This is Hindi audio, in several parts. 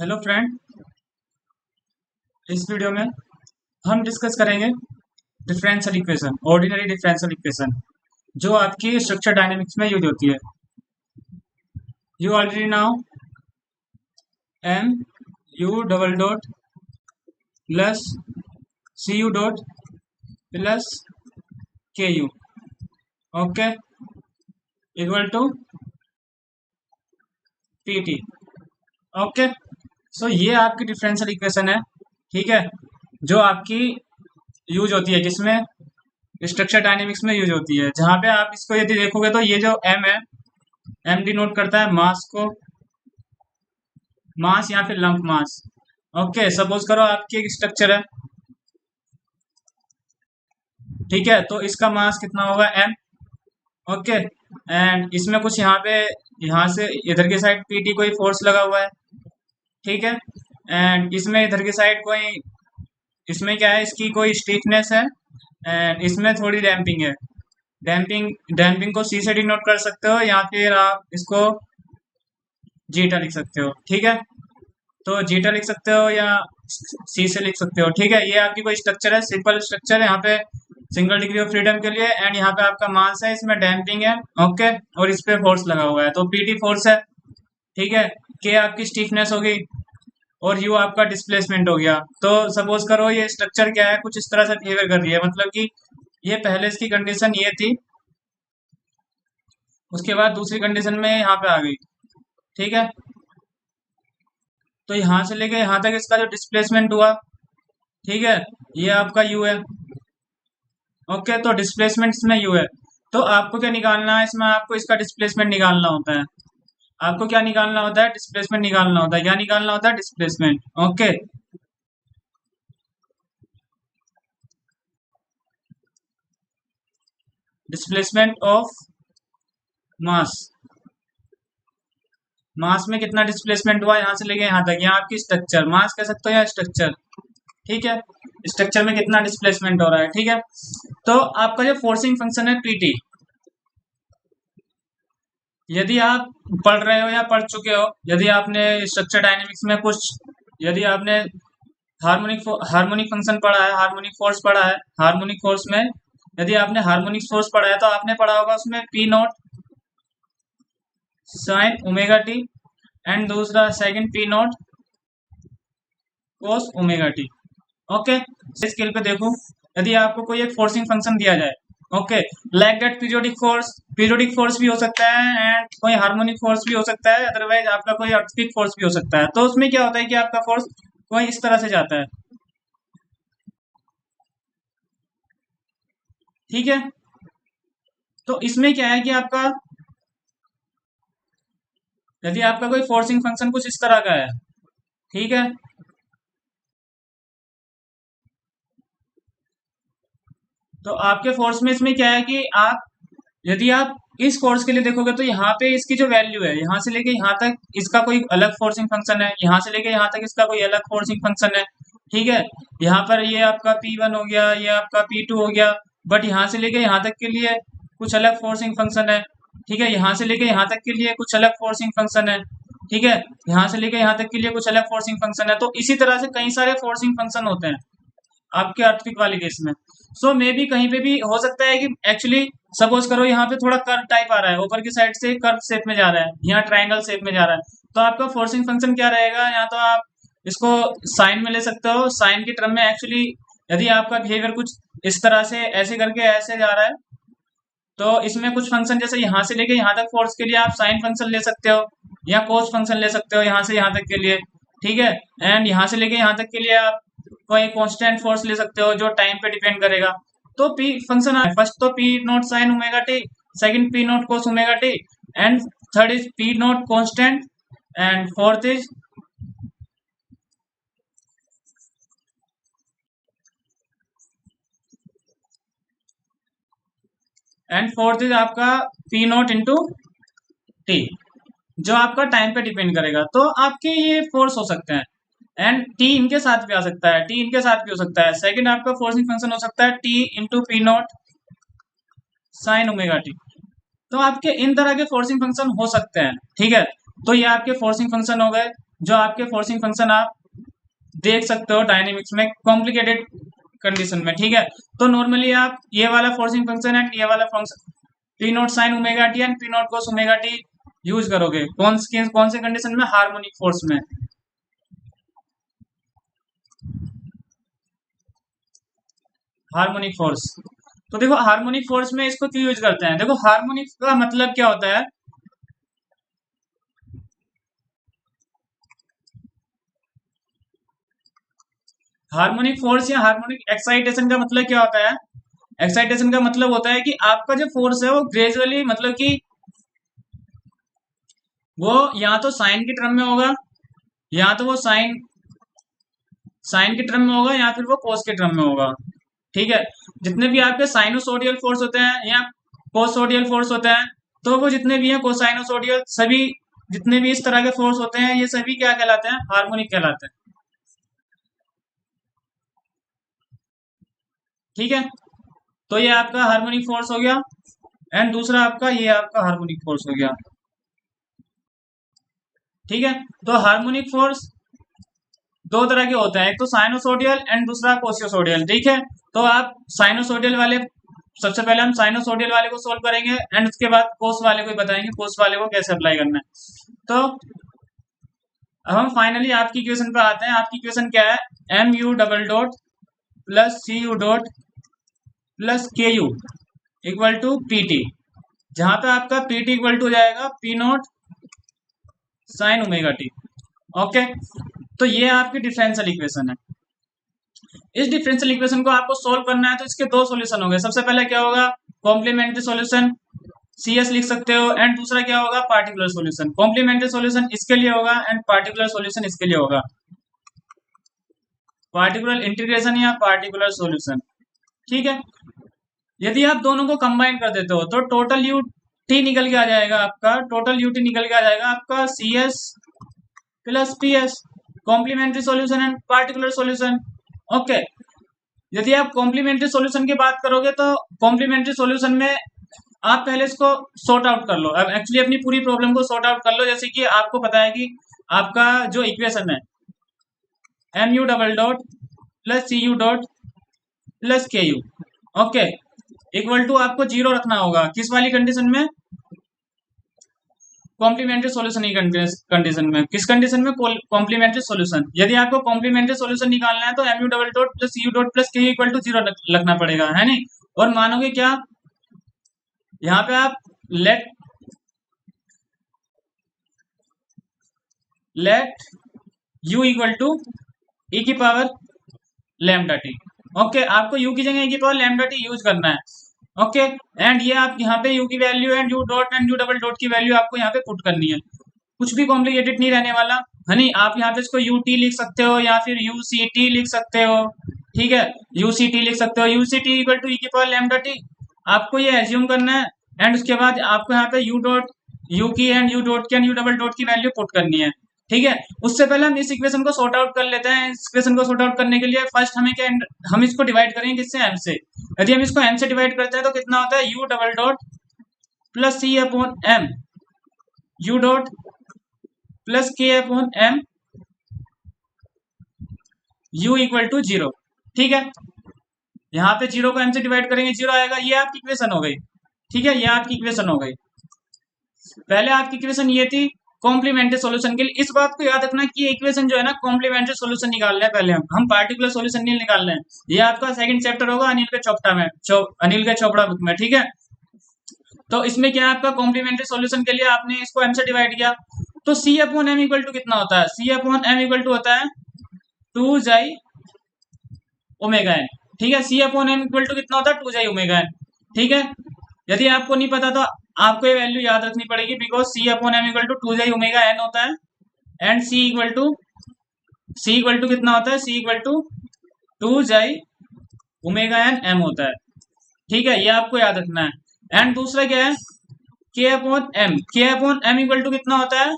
Hello friend. इस वीडियो में हम डिस्कस करेंगे differential equation, ordinary differential equation जो आपकी स्ट्रक्चर डायनेमिक्स में यूज होती है। You already know M you double dot plus C you dot plus के you, okay, equal to P T. Okay, so ये आपकी डिफरेंशियल इक्वेशन है, ठीक है, जो आपकी यूज होती है किसमें, स्ट्रक्चर डायनेमिक्स में यूज होती है। जहां पे आप इसको यदि देखोगे तो ये जो एम है, एम डिनोट करता है मास को, मास या फिर लंप मास। ओके, सपोज करो आपकी एक स्ट्रक्चर है, ठीक है, तो इसका मास कितना होगा, एम। ओके, एंड इसमें कुछ यहाँ पे, यहाँ से इधर की साइड पीटी कोई फोर्स लगा हुआ है, ठीक है, एंड इसमें इधर की साइड कोई, इसमें क्या है, इसकी कोई स्टीफनेस है, एंड इसमें थोड़ी डैम्पिंग है। डैम्पिंग डैम्पिंग को सी से डिनोट कर सकते हो या फिर आप इसको जीटा लिख सकते हो, ठीक है। तो जीटा लिख सकते हो या सी से लिख सकते हो, ठीक है। ये आपकी कोई स्ट्रक्चर है, सिंपल स्ट्रक्चर है, यहाँ पे सिंगल डिग्री ऑफ फ्रीडम के लिए, एंड यहाँ पे आपका मास है, इसमें डैम्पिंग है, ओके, और इस पे फोर्स लगा हुआ है, तो पीटी फोर्स है, ठीक है। के आपकी स्टीफनेस होगी और यू आपका डिस्प्लेसमेंट हो गया। तो सपोज करो ये स्ट्रक्चर क्या है, कुछ इस तरह से बिहेवियर कर रही है, मतलब कि ये पहले इसकी कंडीशन ये थी, उसके बाद दूसरी कंडीशन में यहाँ पे आ गई, ठीक है। तो यहाँ से लेके यहाँ तक इसका जो डिस्प्लेसमेंट हुआ, ठीक है, ये आपका यू है, ओके। तो डिस्प्लेसमेंट इसमें यू है, तो आपको क्या निकालना है, इसमें आपको इसका डिस्प्लेसमेंट निकालना होता है। आपको क्या निकालना होता है, डिस्प्लेसमेंट निकालना होता है। क्या निकालना होता है, displacement, okay. Displacement of mass, mass में कितना डिस्प्लेसमेंट हुआ यहाँ से लेके यहाँ तक, यहाँ आपकी स्ट्रक्चर, मास कह सकते हो या स्ट्रक्चर, ठीक है, स्ट्रक्चर में कितना डिस्प्लेसमेंट हो रहा है, ठीक है। तो आपका जो फोर्सिंग फंक्शन है पीटी, यदि आप पढ़ रहे हो या पढ़ चुके हो, यदि आपने स्ट्रक्चर डायनेमिक्स में कुछ, यदि आपने हार्मोनिक फंक्शन पढ़ा है, हार्मोनिक फोर्स पढ़ा है, हार्मोनिक फोर्स में यदि आपने हार्मोनिक फोर्स पढ़ा है तो आपने पढ़ा होगा उसमें p nought sine omega T, and दूसरा second p nought cos omega t, okay. इस स्केल पे देखो, यदि आपको कोई एक फोर्सिंग फंक्शन दिया जाए, okay, like that periodic force भी हो सकता है एंड कोई हार्मोनिक फोर्स भी हो सकता है, अदरवाइज आपका कोई अर्थक्वेक फोर्स भी हो सकता है। तो उसमें क्या होता है कि आपका फोर्स कोई इस तरह से जाता है, ठीक है। तो इसमें क्या है कि आपका, यदि आपका कोई फोर्सिंग फंक्शन कुछ इस तरह का है, ठीक है, तो आपके फोर्स में इसमें क्या है कि आप, यदि आप इस फोर्स के लिए देखोगे तो यहाँ पे इसकी जो वैल्यू है, यहाँ से लेके यहाँ तक इसका कोई अलग फोर्सिंग फंक्शन है, यहाँ से लेके यहाँ तक इसका कोई अलग फोर्सिंग फंक्शन है, ठीक है। यहाँ पर ये आपका P1 हो गया, ये आपका P2 हो गया, बट यहाँ से लेके यहाँ तक के लिए कुछ अलग फोर्सिंग फंक्शन है, ठीक है। यहाँ से लेके यहाँ तक के लिए कुछ अलग फोर्सिंग फंक्शन है, ठीक है। यहाँ से लेके यहाँ तक के लिए कुछ अलग फोर्सिंग फंक्शन है। तो इसी तरह से कई सारे फोर्सिंग फंक्शन होते हैं आपके अर्थक्वेक वाले केस में। सो मे बी कहीं पे भी हो सकता है कि एक्चुअली, सपोज करो यहाँ पे थोड़ा कर्व टाइप आ रहा है, ऊपर की साइड से कर्व शेप में जा रहा है, यहाँ ट्रायंगल शेप में जा रहा है, तो आपका फोर्सिंग फंक्शन क्या रहेगा, या तो आप इसको साइन में ले सकते हो, साइन की टर्म में एक्चुअली, यदि आपका बिहेवियर कुछ इस तरह से ऐसे करके ऐसे जा रहा है, तो इसमें कुछ फंक्शन जैसे यहाँ से लेके यहाँ तक फोर्स के लिए आप साइन फंक्शन ले सकते हो, या कोस फंक्शन ले सकते हो यहाँ से यहाँ तक के लिए, ठीक है। एंड यहाँ से लेके यहाँ तक के लिए आप कोई कांस्टेंट फोर्स ले सकते हो जो टाइम पे डिपेंड करेगा। तो पी फंक्शन है, फर्स्ट तो P nought sine omega T, second p nought cos omega T, and third is P not constant, and fourth is आपका पी नॉट इंटू टी, जो आपका टाइम पे डिपेंड करेगा। तो आपके ये फोर्स हो सकते हैं, एंड टी इनके साथ भी आ सकता है, टी इनके साथ भी हो सकता है। सेकंड आपका फोर्सिंग फंक्शन हो सकता है T into P nought sine omega t. तो आपके इन तरह के फोर्सिंग फंक्शन हो सकते हैं, ठीक है। तो ये आपके फोर्सिंग फंक्शन हो गए। जो आपके फोर्सिंग फंक्शन आप देख सकते हो डायनेमिक्स में कॉम्प्लिकेटेड कंडीशन में, ठीक है। तो नॉर्मली आप ये वाला फोर्सिंग फंक्शन एंड ये वाला function P nought sine omega T and P nought cos omega T use करोगे कौन से कंडीशन में? हार्मोनिक फोर्स में। हार्मोनिक फोर्स, तो देखो हार्मोनिक फोर्स में इसको क्यों यूज करते हैं? देखो हार्मोनिक का मतलब क्या होता है? हार्मोनिक फोर्स या हार्मोनिक एक्साइटेशन का मतलब क्या होता है? एक्साइटेशन का मतलब होता है कि आपका जो फोर्स है वो ग्रेजुअली, मतलब कि वो या तो साइन की टर्म में होगा, या तो वो साइन साइन की टर्म में होगा, या फिर वो कोस के टर्म में होगा, ठीक है। जितने भी आपके साइनोसोडियल फोर्स होते हैं या कोसोडियल फोर्स होते हैं, तो वो जितने भी हैं कोसाइनोसोडियल सभी, जितने भी इस तरह के फोर्स होते हैं, ये सभी क्या कहलाते हैं? हार्मोनिक कहलाते हैं, ठीक है। तो ये आपका हार्मोनिक फोर्स हो गया, एंड दूसरा आपका ये आपका हार्मोनिक फोर्स हो गया, ठीक है। तो हार्मोनिक फोर्स दो तरह के होते हैं, एक तो साइनोसोडियल एंड दूसरा कोसियोसोडियल, ठीक है। तो आप साइनोसोडियल वाले, सबसे पहले हम साइनोसोडियल वाले को सोल्व करेंगे एंड उसके बाद कोस वाले को बताएंगे कोस वाले को कैसे अप्लाई करना है। तो अब हम फाइनली आपकी इक्वेशन पे आते हैं। आपकी इक्वेशन क्या है? M you double dot plus C you dot plus के u equal to P t, जहां पे आपका पी टी इक्वल टू हो जाएगा p nought sine omega t, okay. तो ये आपकी डिफरेंशियल इक्वेशन है। इस डिफरेंशियल इक्वेशन को आपको सोल्व करना है, तो इसके दो सॉल्यूशन होंगे। सबसे पहले क्या होगा? कॉम्प्लीमेंट्री सॉल्यूशन, सी एस लिख सकते हो, एंड दूसरा क्या होगा? Particular solution. कॉम्प्लीमेंट्री सॉल्यूशन इसके लिए होगा एंड पार्टिकुलर सॉल्यूशन इसके लिए होगा, पार्टिकुलर इंटीग्रेशन या पार्टिकुलर सॉल्यूशन, ठीक है। यदि आप दोनों को कंबाइन कर देते हो तो टोटल यू टी निकल के आ जाएगा, आपका टोटल यू टी निकल के आ जाएगा आपका C S plus P S, complementary solution and particular solution, okay. यदि आप कॉम्प्लीमेंट्री सॉल्यूशन की बात करोगे तो कॉम्प्लीमेंट्री सॉल्यूशन में आप पहले इसको सॉर्ट आउट कर लो। अब एक्चुअली अपनी पूरी प्रॉब्लम को सॉर्ट आउट कर लो। जैसे कि आपको पता है कि आपका जो इक्वेशन है m you double dot plus C you dot plus के यू, ओके, इक्वल टू आपको जीरो रखना होगा किस वाली कंडीशन में? कॉम्प्लीमेंट्री सॉल्यूशन की कंडीशन में। किस कंडीशन में? Complementary solution. यदि आपको कॉम्प्लीमेंट्री सॉल्यूशन निकालना है तो M you double dot plus U dot plus K equal to zero रखना पड़ेगा, है नहीं? और मानोगे क्या? यहाँ पे आप let let u equal to e की पावर लैम्डा टी, ओके। आपको यू की जगह ई की पावर लैम्डा टी यूज करना है, ओके। एंड ये आप यहाँ पे यू की value and U dot and U double dot की वैल्यू आपको यहाँ पे पुट करनी है। कुछ भी कॉम्प्लिकेटेड नहीं रहने वाला, है नहीं। आप यहाँ पे इसको यू टी लिख सकते हो या फिर यू सी टी लिख सकते हो, ठीक है। यू सी टी लिख सकते हो, u C T equal to e की पावर लैम्डा टी। आपको ये एज्यूम करना है एंड उसके बाद आपको यहाँ पे यू डॉट यू की एंड यू डॉट की एंड यू डबल डॉट की वैल्यू पुट करनी है, ठीक है। उससे पहले हम इस इक्वेशन को सॉर्ट आउट कर लेते हैं। इस इक्वेशन को सॉर्ट आउट करने के लिए फर्स्ट हमें क्या, हम इसको डिवाइड करेंगे किससे? एम से। यदि हम इसको एम से डिवाइड करते हैं तो कितना होता है? U double dot plus c upon m u dot plus k upon m u equal to zero, ठीक है। यहाँ पे जीरो को एम से डिवाइड करेंगे, जीरो आएगा। ये आपकी इक्वेशन हो गई, ठीक है। ये आपकी इक्वेशन हो गई। पहले आपकी इक्वेशन ये थी कॉम्प्लीमेंट्री सॉल्यूशन के लिए। इस बात को याद रखना कि इक्वेशन जो है ना, कॉम्प्लीमेंट्री सॉल्यूशन निकाल रहे हैं पहले हम पार्टिकुलर सॉल्यूशन नहीं निकाल रहे हैं। ये आपका सेकंड चैप्टर होगा अनिल के चोपड़ा में, अनिल के चोपड़ा बुक में, ठीक है। तो इसमें क्या है आपका कॉम्प्लीमेंट्री सॉल्यूशन के लिए आपने इसको एम से डिवाइड किया, तो सी अपॉन एम इक्वल टू कितना होता है? सी अपॉन एम इक्वल टू होता है टू जाई ओमेगा एन, ठीक है। सी अपॉन एम इक्वल टू कितना होता है? टू जाई ओमेगा एन, ठीक है। यदि आपको नहीं पता तो आपको ये वैल्यू याद रखनी पड़ेगी, because c upon M equal to two xi omega n होता है एंड सी इक्वल टू कितना होता है? C equal to two xi omega n m होता है, ठीक है। ये आपको याद रखना है। एंड दूसरा क्या है? K upon M, K upon M equal to कितना होता है?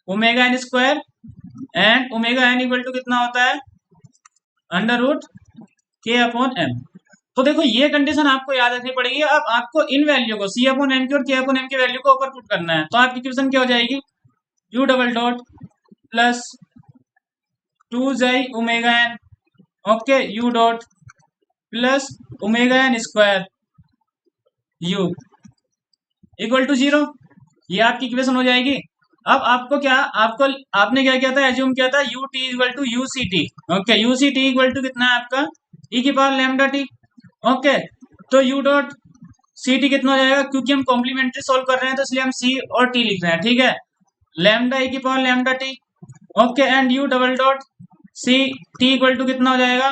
Omega N square, and omega N equal to कितना होता है? Under root K upon M. तो देखो ये कंडीशन आपको याद रखनी पड़ेगी। अब आपको इन वैल्यू को सी अपॉन एम की और के अपॉन एम की वैल्यू को ऊपर पुट करना है, तो आपकी इक्वेशन क्या हो जाएगी? U double dot plus 2 omega N, okay, U dot plus omega N square U equal to 0। ये आपकी इक्वेशन हो जाएगी। अब आपको क्या, आपने क्या किया था, एज्यूम किया था U T equal to U C T. Okay, U C T equal to कितना है आपका, ई की पावर लैम्डा टी। ओके, तो यू डॉट सी टी कितना हो जाएगा, क्योंकि हम कॉम्प्लीमेंट्री सोल्व कर रहे हैं तो इसलिए हम सी और टी लिख रहे हैं, ठीक है, लैम्डा ई की power lambda T. Okay, and U double dot C T equal to कितना हो जाएगा,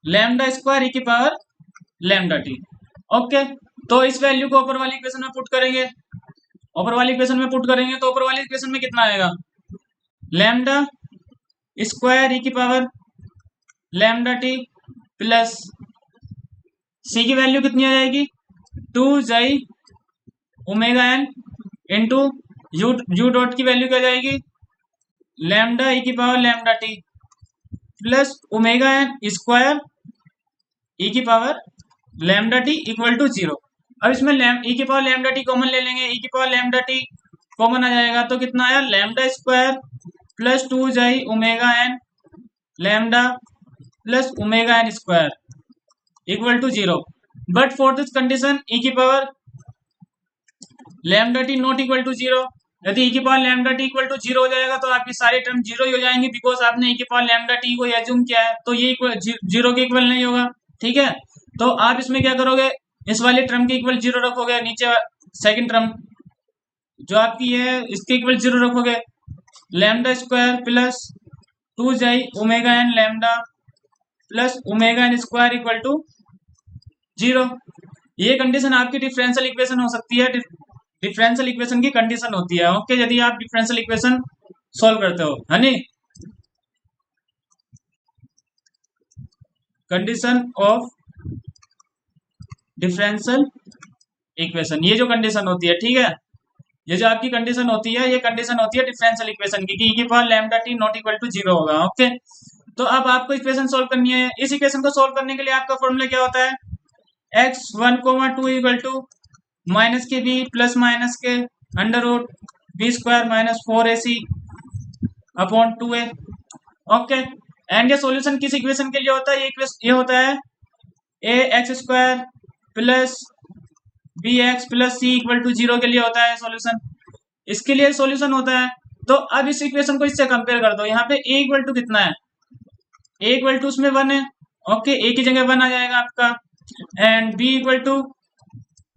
लैम्डा स्क्वायर ई की पावर लैम्डा टी। ओके, तो इस वैल्यू को ऊपर वाली इक्वेशन में पुट करेंगे, ऊपर वाली इक्वेशन में पुट करेंगे तो ऊपर वाली इक्वेशन में कितना आएगा, लैम्डा स्क्वायर ई की power lambda t plus c की वैल्यू कितनी आ जाएगी, 2 omega N into u dot की वैल्यू क्या जाएगी, लैम्डा ई की power lambda t plus omega N square e की power lambda t equal to 0। अब इसमें ई की पावर लैम्डा टी कॉमन ले लेंगे, ई की पावर लैम्डा टी कॉमन आ जाएगा तो कितना आया, lambda square plus 2 omega N lambda plus omega N square equal to 0। But for this condition e की power lambda T not equal to 0। यदि ई की power lambda t equal to 0 हो जाएगा तो आपकी सारी टर्म 0 ही हो जाएंगी, बिकॉज आपने ई की पावर लैम्डा टी को एज्यूम किया है, तो ये 0 के इक्वल नहीं होगा, ठीक है। तो आप इसमें क्या करोगे, इस वाली टर्म के इक्वल 0 रखोगे, नीचे सेकंड टर्म जो आपकी है इसके इक्वल 0 रखोगे, lambda square plus 2 omega N lambda plus omega N square equal to 0। ये कंडीशन आपकी डिफरेंशियल इक्वेशन हो सकती है, डिफरेंशियल इक्वेशन की कंडीशन होती है। ओके, यदि आप डिफरेंशियल इक्वेशन सॉल्व करते हो, है नी, कंडीशन ऑफ डिफरेंशियल इक्वेशन, ये जो कंडीशन होती है, ठीक है, ये जो आपकी कंडीशन होती है, ये कंडीशन होती है डिफरेंशियल इक्वेशन की, ई की power lambda T not equal to 0 होगा। ओके, तो अब आपको इक्वेशन सॉल्व करनी है। इस इक्वेशन को सॉल्व करने के लिए आपका फॉर्मूला क्या होता है, x1, 2 इक्वल टू माइनस के बी प्लस माइनस के under root b square minus 4ac upon 2a। Okay, and ये सॉल्यूशन किस इक्वेशन के लिए होता है, ये होता है a x square plus b x plus C equal to 0 के लिए होता है सॉल्यूशन, इसके लिए सॉल्यूशन होता है। तो अब इस इक्वेशन को इससे कंपेयर कर दो, यहाँ पे ए इक्वल टू कितना है, ए इक्वल टू उसमें 1 है। ओके, ए की जगह 1 आ जाएगा आपका, एंड बी इक्वल टू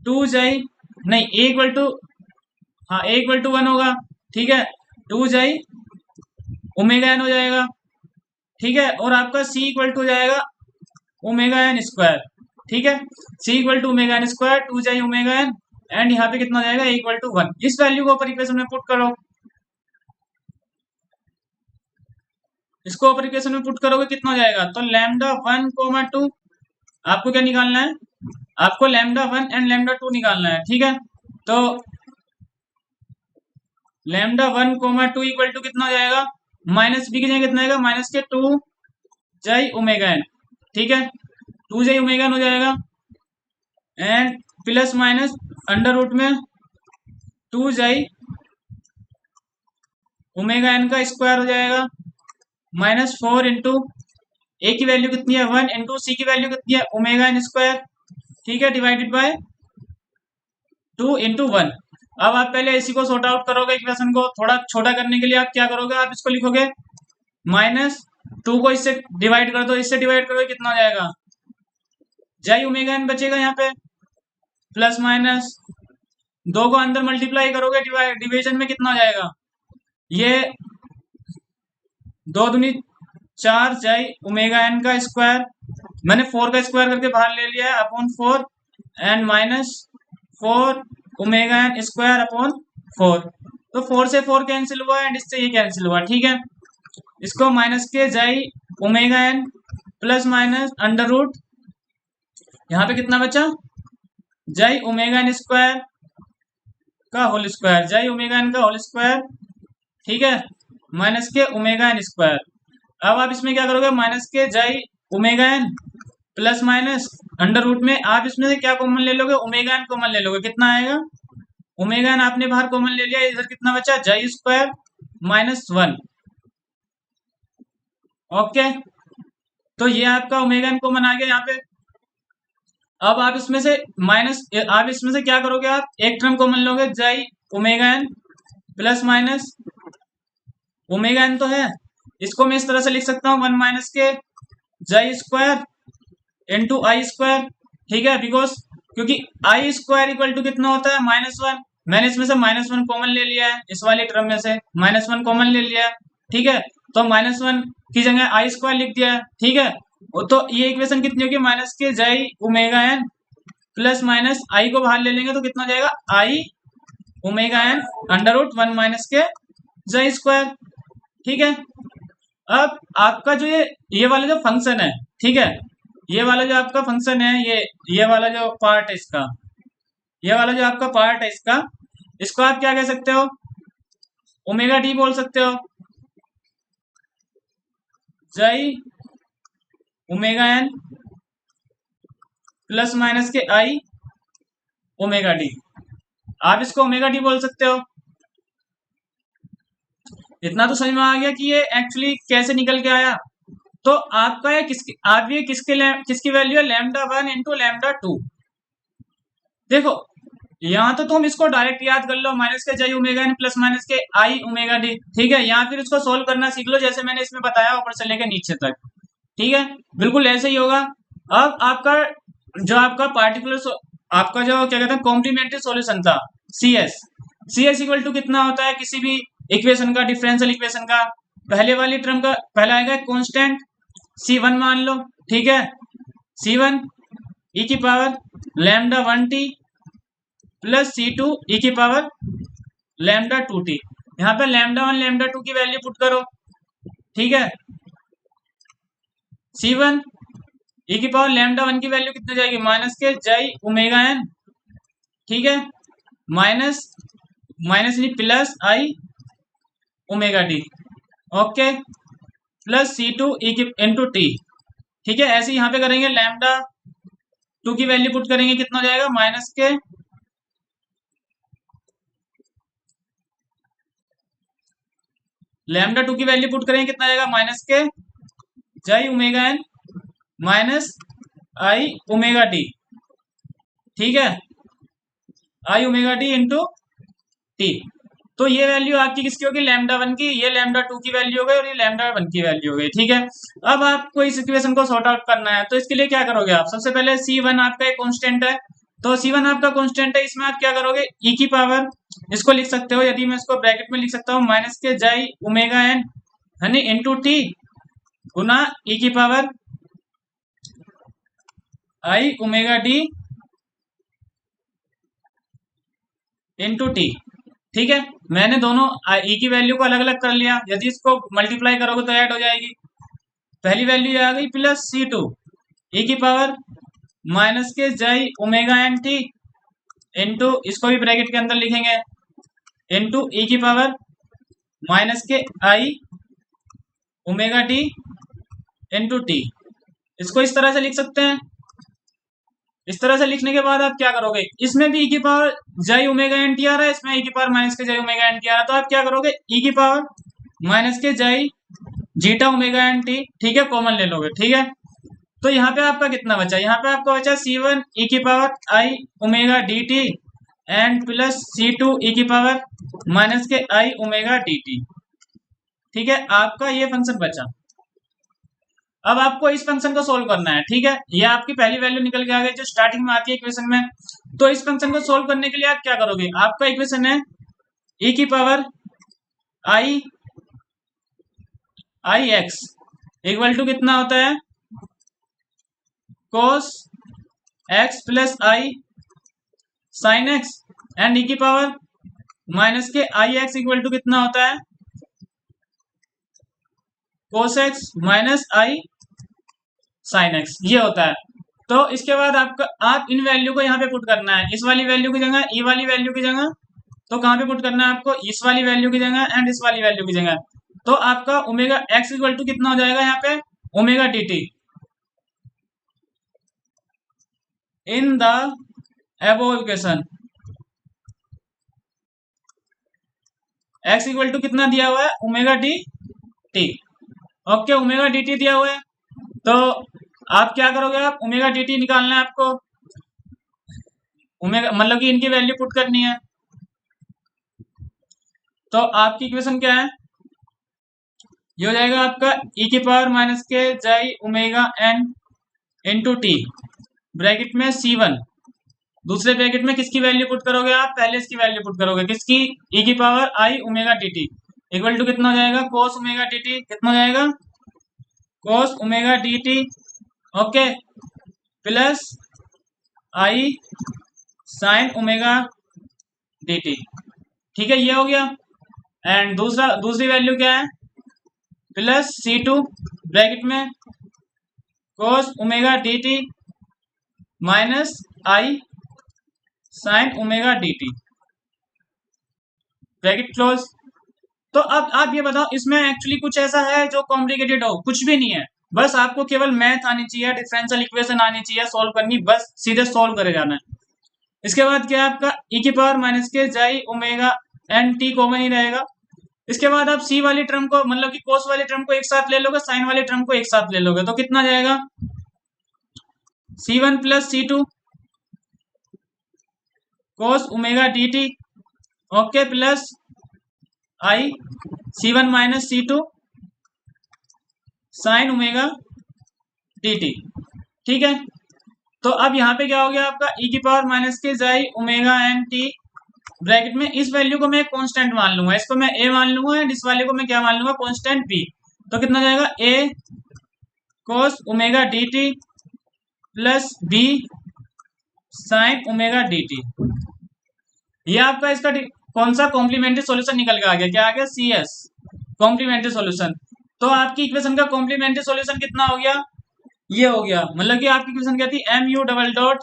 2 नहीं, ए इक्वल टू, हाँ, ए इक्वल टू 1 होगा, ठीक है, 2 ओमेगा एन हो जाएगा, ठीक है, और आपका सी इक्वल टू हो जाएगा ओमेगा एन स्क्वायर, ठीक है, c equal to omega N square 2 omega n, and यहाँ पे कितना हो जाएगा, ए इक्वल टू 1। इस वैल्यू को ऊपर इक्वेशन में पुट करो, इसको ऊपर इक्वेशन में पुट करोगे कितना हो जाएगा, तो लैम्डा 1, 2 आपको क्या निकालना है, आपको लैम्डा 1 एंड लैम्डा 2 निकालना है, ठीक है। तो लैम्डा 1, 2 इक्वल टू कितना हो जाएगा, माइनस बी की जगह कितना आएगा, माइनस के 2 ओमेगा एन, ठीक है, 2 ओमेगा एन हो जाएगा, and plus minus under root में 2 ओमेगा एन का स्क्वायर हो जाएगा माइनस 4 इंटू ए की वैल्यू कितनी है 1 इंटू सी की वैल्यू कितनी है ओमेगा एन स्क्वायर, ठीक है, डिवाइडेड बाय 2 इंटू 1। अब आप पहले इसी को सॉर्ट आउट करोगे, इक्वेशन को थोड़ा छोटा करने के लिए आप क्या करोगे, आप इसको लिखोगे माइनस 2 को इससे डिवाइड कर दो, इससे डिवाइड करोगे कितना हो जाएगा, ओमेगा एन बचेगा यहाँ पे, प्लस माइनस 2 को अंदर मल्टीप्लाई करोगे, डिवीजन में कितना हो जाएगा, ये 2 दूनी 4 ओमेगा एन का स्क्वायर, मैंने 4 का स्क्वायर करके बाहर ले लिया है, upon 4 and minus 4 omega N square upon 4। तो 4 से 4 कैंसिल हुआ एंड इससे ये कैंसिल हुआ, ठीक है। इसको minus K omega N plus minus under root, यहाँ पे कितना बचा, ओमेगा एन स्क्वायर का होल स्क्वायर, ओमेगा एन का होल स्क्वायर, ठीक है, minus K omega N square. अब आप इसमें क्या करोगे, minus K omega N plus minus under root में आप इसमें से क्या कॉमन ले लोगे, ओमेगा एन कॉमन ले लोगे, कितना आएगा, ओमेगा एन आपने बाहर कॉमन ले लिया, इधर कितना बचा, स्क्वायर -1। ओके, तो ये आपका ओमेगा एन कॉमन आ गया यहाँ पे। अब आप इसमें से आप इसमें से क्या करोगे, आप एक टर्म कॉमन लोगे, xi omega N plus minus omega N तो है, इसको मैं इस तरह से लिख सकता हूँ 1 माइनस के जाई स्क्वायर इंटू आई स्क्वायर। ठीक है, बिकॉज क्योंकि आई स्क्वायर इक्वल टू कितना होता है -1। मैंने इसमें से -1 कॉमन ले लिया है, इस वाले टर्म में से -1 कॉमन ले लिया है। ठीक है, तो -1 की जगह आई स्क्वायर लिख दिया है। ठीक है, तो ये इक्वेशन कितनी होगी, माइनस के xi omega N plus minus i को बाहर ले लेंगे तो कितना हो जाएगा, i omega n under root 1 minus के जाई स्क्वायर। ठीक है, अब आपका जो ये वाला जो फंक्शन है, ठीक है, ये वाला जो आपका फंक्शन है, ये वाला जो पार्ट है इसका, ये वाला जो आपका पार्ट है इसका, इसको आप क्या कह सकते हो, ओमेगा डी बोल सकते हो, जाई ओमेगा एन प्लस माइनस के आई ओमेगा डी, आप इसको ओमेगा डी बोल सकते हो। इतना तो समझ में आ गया कि ये एक्चुअली कैसे निकल के आया। तो आपका ये किसकी वैल्यू है, λ1 इंटू λ2। देखो, यहाँ तो तुम इसको डायरेक्ट याद कर लो, माइनस के xi omega N plus minus के आई ओमेगा डी। ठीक है, यहाँ फिर इसको सोल्व करना सीख लो, जैसे मैंने इसमें बताया ऊपर से लेकर नीचे तक। ठीक है, बिल्कुल ऐसे ही होगा। अब आपका जो आपका पार्टिकुलर आपका जो क्या कहते हैं कॉम्प्लीमेंट्री सॉल्यूशन था, CS, CS इक्वल टू कितना होता है किसी भी इक्वेशन का, डिफरेंशियल इक्वेशन का, पहले वाली टर्म का पहला आएगा कांस्टेंट C1 मान लो। ठीक है, C1 e की power λ1t plus C2 e की पावर λ2t। यहाँ पे λ1 λ2 की वैल्यू पुट करो। ठीक है, C1 e की पावर λ1 की वैल्यू कितनी जाएगी, माइनस के जाई ओमेगा एन। ठीक है, माइनस माइनस नहीं plus i omega d. Okay, plus C2 e की इंटू टी। ठीक है, ऐसे यहाँ पे करेंगे, λ2 की वैल्यू पुट करेंगे, कितना हो जाएगा, माइनस के λ2 की वैल्यू पुट करेंगे, कितना आएगा, माइनस के जाई ओमेगा एन माइनस आई ओमेगा टी। ठीक है, आई ओमेगा टी इंटू टी। तो ये वैल्यू आपकी किसकी होगी, λ1 की, ये λ2 की वैल्यू हो गई और ये λ1 की वैल्यू हो गई। ठीक है, अब आपको इस इक्वेशन को सॉर्ट आउट करना है, तो इसके लिए क्या करोगे आप, सबसे पहले C1 आपका एक कांस्टेंट है, तो C1 आपका कांस्टेंट है, इसमें आप क्या करोगे, e की पावर, इसको लिख सकते हो, यदि मैं इसको ब्रैकेट में लिख सकता हूँ, माइनस के जाई ओमेगा एन है नी इंटू टी गुना e की power I omega D into t. ठीक है, मैंने दोनों ई की वैल्यू को अलग अलग कर लिया, यदि इसको मल्टीप्लाई करोगे तो ऐड हो जाएगी। पहली वैल्यू आ गई प्लस C2 ई की पावर माइनस के xi omega n T into, इसको भी ब्रैकेट के अंदर लिखेंगे, इंटू ई की पावर माइनस के आई ओमेगा टी इंटू टी। इसको इस तरह से लिख सकते हैं। इस तरह से लिखने के बाद आप क्या करोगे, इसमें भी ई की पावर जाई ओमेगा एन टी आ रहा है, इसमें ई की पावर माइनस के जाई ओमेगा एन टी आ रहा है, तो आप क्या करोगे, ई की पावर माइनस के जाई जीटा ओमेगा एन टी, ठीक है, कॉमन ले लोगे। ठीक है, तो यहाँ पे आपका कितना बचा, यहाँ पे आपका बचा C1 e की power I omega D T and plus C2 e की पावर माइनस के आई ओमेगा डी टी। ठीक है, आपका ये फंक्शन बचा। अब आपको इस फंक्शन को सोल्व करना है। ठीक है, ये आपकी पहली वैल्यू निकल के आ गई जो स्टार्टिंग में आती है इक्वेशन में। तो इस फंक्शन को सोल्व करने के लिए आप क्या करोगे, आपका इक्वेशन है e की power i i x equal to कितना होता है, cos x plus i sine x and e की पावर माइनस के आई एक्स इक्वल टू कितना होता है, cos x minus i sine x, ये होता है। तो इसके बाद आप इन वैल्यू को यहाँ पे पुट करना है, इस वाली वैल्यू की जगह, ई वाली वैल्यू की जगह, तो कहाँ पे पुट करना है आपको, इस वाली वैल्यू की जगह एंड इस वाली वैल्यू की जगह। तो आपका ओमेगा एक्स इक्वल टू कितना हो जाएगा, यहाँ पे omega D T in the above equation, X equal to कितना दिया हुआ है, omega D T. Okay, omega D T दिया हुआ है, तो आप क्या करोगे, आप ओमेगा डी टी निकालना है आपको, ओमेगा मतलब कि इनकी वैल्यू पुट करनी है। तो आपकी इक्वेशन क्या है, ये हो जाएगा आपका e की पावर माइनस के xi omega N into T, bracket में C1, दूसरे ब्रैकेट में किसकी वैल्यू पुट करोगे आप, पहले इसकी वैल्यू पुट करोगे, किसकी, e की power I omega D T equal to कितना हो जाएगा, कोस ओमेगा डी टी, कितना हो जाएगा, cos omega D T. Okay, plus i sine omega D t. ठीक है, ये हो गया। एंड दूसरी वैल्यू क्या है, प्लस C2 ब्रैकेट में cos omega D t minus i sine omega D t, bracket close. तो अब आप ये बताओ, इसमें एक्चुअली कुछ ऐसा है जो कॉम्प्लिकेटेड हो, कुछ भी नहीं है, बस आपको केवल मैथ आनी चाहिए, डिफरेंशियल इक्वेशन आनी चाहिए सॉल्व करनी, बस सीधे सॉल्व करे जाना है। इसके बाद क्या है आपका e की पावर माइनस के xi omega n T common ही रहेगा। इसके बाद आप c वाली टर्म को मतलब कि cos वाली टर्म को एक साथ ले लोगे, साइन वाली टर्म को एक साथ ले लोगे, तो कितना जाएगा, C1 plus C2 cos omega D T, okay, plus i C1 minus C2 sine omega D t. ठीक है, तो अब यहाँ पे क्या हो गया आपका e की पावर माइनस के xi omega n t, bracket में इस वैल्यू को मैं कांस्टेंट मान लूंगा, इसको मैं a मान लूंगा एंड इस वाले को मैं क्या मान लूंगा, कांस्टेंट b। तो कितना जाएगा, a cos omega D t plus b sine omega D t. ये आपका इसका कौन सा कॉम्प्लीमेंट्री सॉल्यूशन निकल के आ गया, क्या आ गया, CS कॉम्प्लीमेंट्री सॉल्यूशन। तो आपकी इक्वेशन का कॉम्प्लीमेंट्री सॉल्यूशन कितना हो गया, ये हो गया, मतलब कि आपकी इक्वेशन क्या थी, m you double dot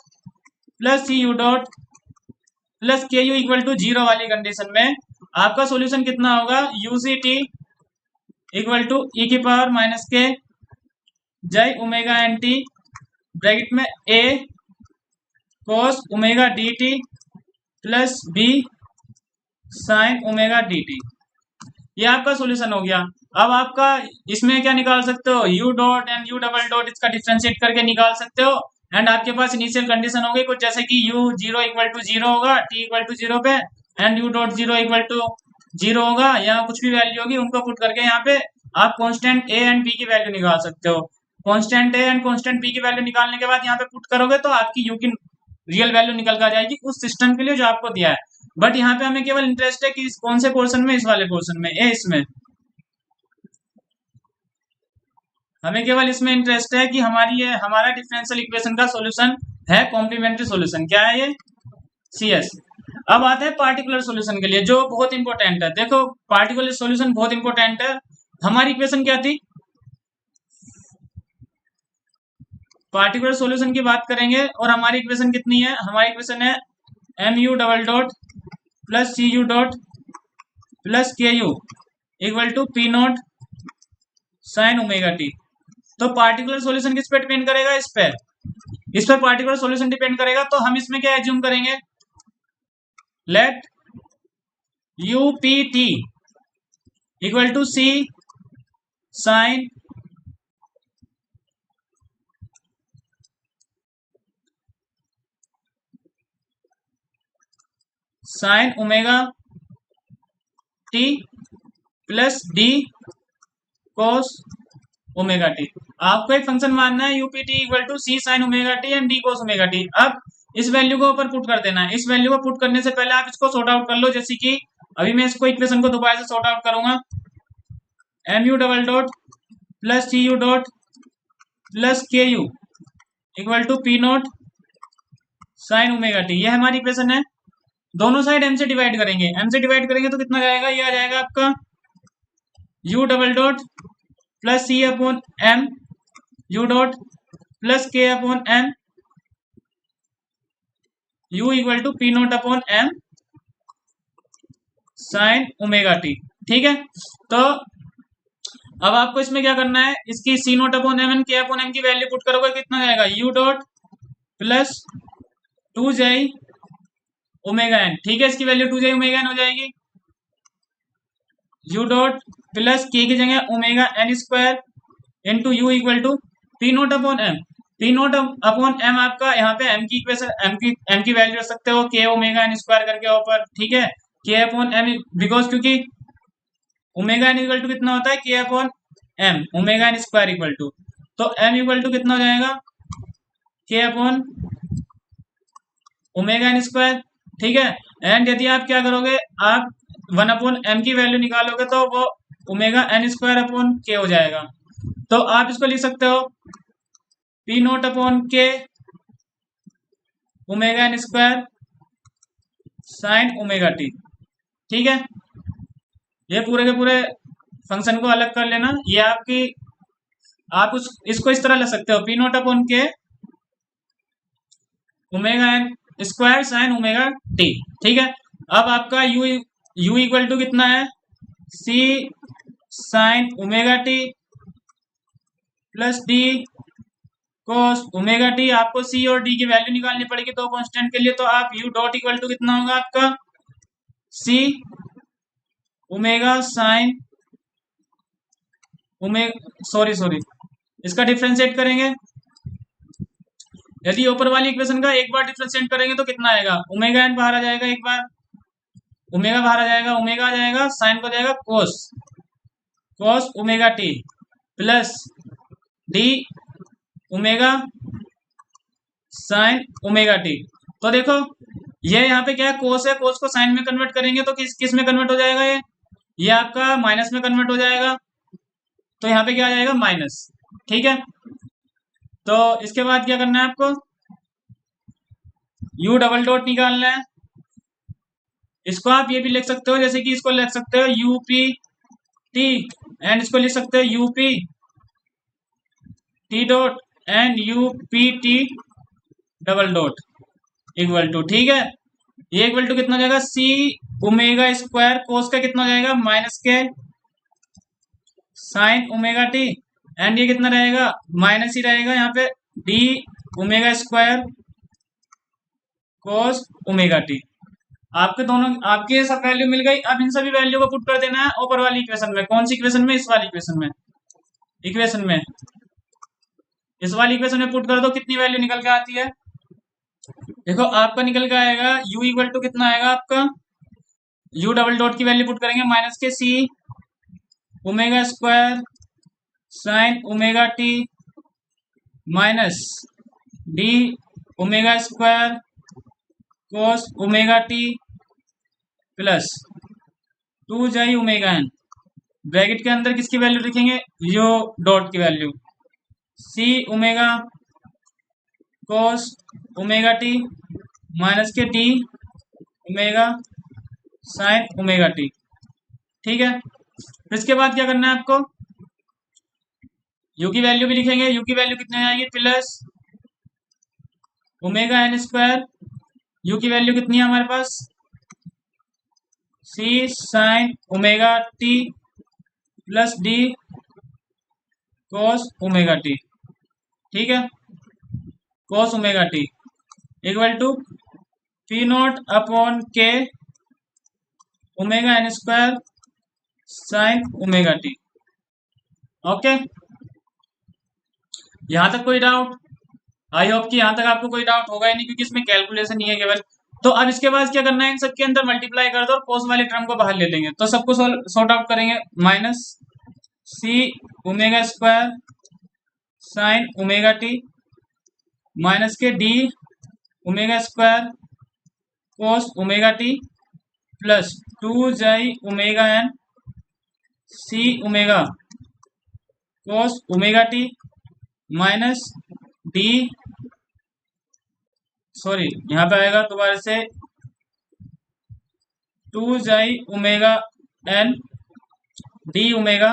plus C you dot plus के यू इक्वल टू 0 वाली कंडीशन में आपका सॉल्यूशन कितना होगा, u C T equal to e की पावर माइनस के xi omega n t bracket में a cos omega D t plus b sine omega D t. ये आपका सॉल्यूशन हो गया। अब आपका इसमें क्या निकाल सकते हो, u dot and u double dot, इसका डिफ्रेंशिएट करके निकाल सकते हो। एंड आपके पास इनिशियल कंडीशन हो गई कुछ जैसे कि u 0 इक्वल टू 0 होगा, t इक्वल टू 0 पे, and u dot 0 equal to 0 होगा, या कुछ भी वैल्यू होगी उनको पुट करके यहाँ पे आप कांस्टेंट a एंड b की वैल्यू निकाल सकते हो। Constant a and constant b की वैल्यू निकालने के बाद यहाँ पे पुट करोगे तो आपकी u की रियल वैल्यू निकल कर जाएगी उस सिस्टम के लिए जो आपको दिया है। बट यहाँ पे हमें केवल इंटरेस्ट है कि कौन से पोर्शन में, इस वाले पोर्शन में, ए इसमें हमें केवल इसमें इंटरेस्ट है कि हमारा डिफरेंशियल इक्वेशन का सॉल्यूशन है कॉम्प्लीमेंट्री सॉल्यूशन, क्या है ये, CS। अब आते हैं पार्टिकुलर सॉल्यूशन के लिए जो बहुत इंपॉर्टेंट है। देखो पार्टिकुलर सॉल्यूशन बहुत इंपॉर्टेंट है। हमारी इक्वेशन क्या थी, पार्टिकुलर सॉल्यूशन की बात करेंगे और हमारी इक्वेशन कितनी है, हमारी इक्वेशन है m you double dot plus C you dot plus के u equal to P nought sine omega t. तो पार्टिकुलर सॉल्यूशन किस पे डिपेंड करेगा, इस पर पार्टिकुलर सॉल्यूशन डिपेंड करेगा। तो हम इसमें क्या एज्यूम करेंगे, let U P T equal to C sine omega T plus D cos omega T. आपको एक फंक्शन मानना है U P T equal to C sine omega T and D cos omega T. अब इस वैल्यू को ऊपर पुट कर देना है। इस वैल्यू को पुट करने से पहले आप इसको सॉर्ट आउट कर लो, जैसे कि अभी मैं इसको इक्वेशन को दोबारा से सॉर्ट आउट करूंगा, m you double dot plus C you dot plus के u equal to P nought sine omega t. ये हमारी इक्वेशन है। दोनों साइड m से डिवाइड करेंगे, m से डिवाइड करेंगे तो कितना जाएगा, ये आ जाएगा आपका u double dot plus c upon m u dot plus k upon m u equal to P not upon m sine omega T. ठीक है, तो अब आपको इसमें क्या करना है, इसकी C not upon M and K upon M की वैल्यू पुट करोगे, कितना जाएगा, u dot plus 2j omega N. ठीक है, इसकी वैल्यू 2j ओमेगा एन हो जाएगी। यू डॉट प्लस के की जगह omega N square into U equal to P note upon M. P note upon M आपका यहाँ पे एम की इक्वेशन एम की वैल्यू रख सकते हो के ओमेगा एन स्क्वायर करके ऊपर, ठीक है। के अपॉन एम बिकॉज क्योंकि ओमेगा एन इक्वल टू कितना होता है K upon M, omega N square equal to, तो एम इक्वल टू कितना हो जाएगा के अपॉन ओमेगा एन स्क्वायर, ठीक है। एंड यदि आप क्या करोगे, आप वन अपॉन एम की वैल्यू निकालोगे तो वो ओमेगा एन स्क्वायर अपॉन के हो जाएगा। तो आप इसको लिख सकते हो पी नोट अपॉन के omega N square sine omega T, ठीक है। ये पूरे के पूरे फंक्शन को अलग कर लेना, ये आपकी आप इसको इस तरह लिख सकते हो पी नोट अपॉन के omega N square sine omega T, ठीक है। अब आपका यू इक्वल टू कितना है c sine omega T plus D cos omega T. आपको सी और डी की वैल्यू निकालनी पड़ेगी दो कांस्टेंट के लिए, तो आप यू डॉट इक्वल टू कितना होगा आपका सी ओमेगा साइन ओमेगा सॉरी इसका डिफ्रेंशिएट करेंगे। यदि ऊपर वाली इक्वेशन का एक बार डिफ्रेंशिएट करेंगे तो कितना आएगा, ओमेगा एन बाहर आ जाएगा, एक बार ओमेगा बाहर आ जाएगा, ओमेगा आ जाएगा, साइन को जाएगा cos cos omega T plus d omega sine omega t. तो देखो ये यहाँ पे क्या है, कोस है, कोस को साइन में कन्वर्ट करेंगे तो किस किस में कन्वर्ट हो जाएगा, ये आपका माइनस में कन्वर्ट हो जाएगा, तो यहाँ पे क्या आ जाएगा माइनस, ठीक है। तो इसके बाद क्या करना है आपको, यू डबल डॉट निकालना है। इसको आप ये भी लिख सकते हो, जैसे कि इसको लिख सकते हो यूपी टी एंड इसको लिख सकते हो U P T dot and U P T double dot equal to, ठीक है। ये इक्वल टू कितना हो जाएगा सी ओमेगा स्क्वायर कोस का कितना हो जाएगा माइनस के साइन ओमेगा टी एंड ये कितना रहेगा माइनस ही रहेगा यहाँ पे D omega square cos omega T. आपके दोनों आपके सब वैल्यू मिल गई। अब इन सभी वैल्यू को पुट कर देना है ऊपर वाली इक्वेशन में। कौन सी इक्वेशन में, इस वाली इक्वेशन में इस वाली इक्वेशन में पुट कर दो, कितनी वैल्यू निकल के आती है देखो, आपका निकल के आएगा u इक्वल टू कितना आएगा आपका, u डबल डॉट की वैल्यू पुट करेंगे माइनस के c omega square sine omega t minus d omega square cos omega T plus 2 xi omega N. Bracket के अंदर किसकी वैल्यू लिखेंगे, यो डॉट की value c omega cos omega t minus के d omega sine omega T, ठीक है। फिर इसके बाद क्या करना है आपको, यू की वैल्यू भी लिखेंगे। यू की वैल्यू कितनी आएगी plus omega N square, u की वैल्यू कितनी है हमारे पास c sine omega T plus D cos omega T, ठीक है, cos omega T equal to P not upon के omega N square sine omega t. Okay, यहां तक कोई डाउट? आई होप कि यहां तक आपको कोई डाउट होगा ही नहीं, क्योंकि इसमें कैलकुलेशन ही है केवल। तो अब इसके बाद क्या करना है, इन सबके अंदर मल्टीप्लाई कर दो और कोस वाले टर्म को बाहर ले लेंगे, तो सबको सॉर्ट आउट करेंगे। Minus c omega square sine omega t minus के d omega square cos omega T plus 2 xi omega n c omega cos omega t minus d sorry यहाँ पे आएगा दोबारा से 2 xi omega n d omega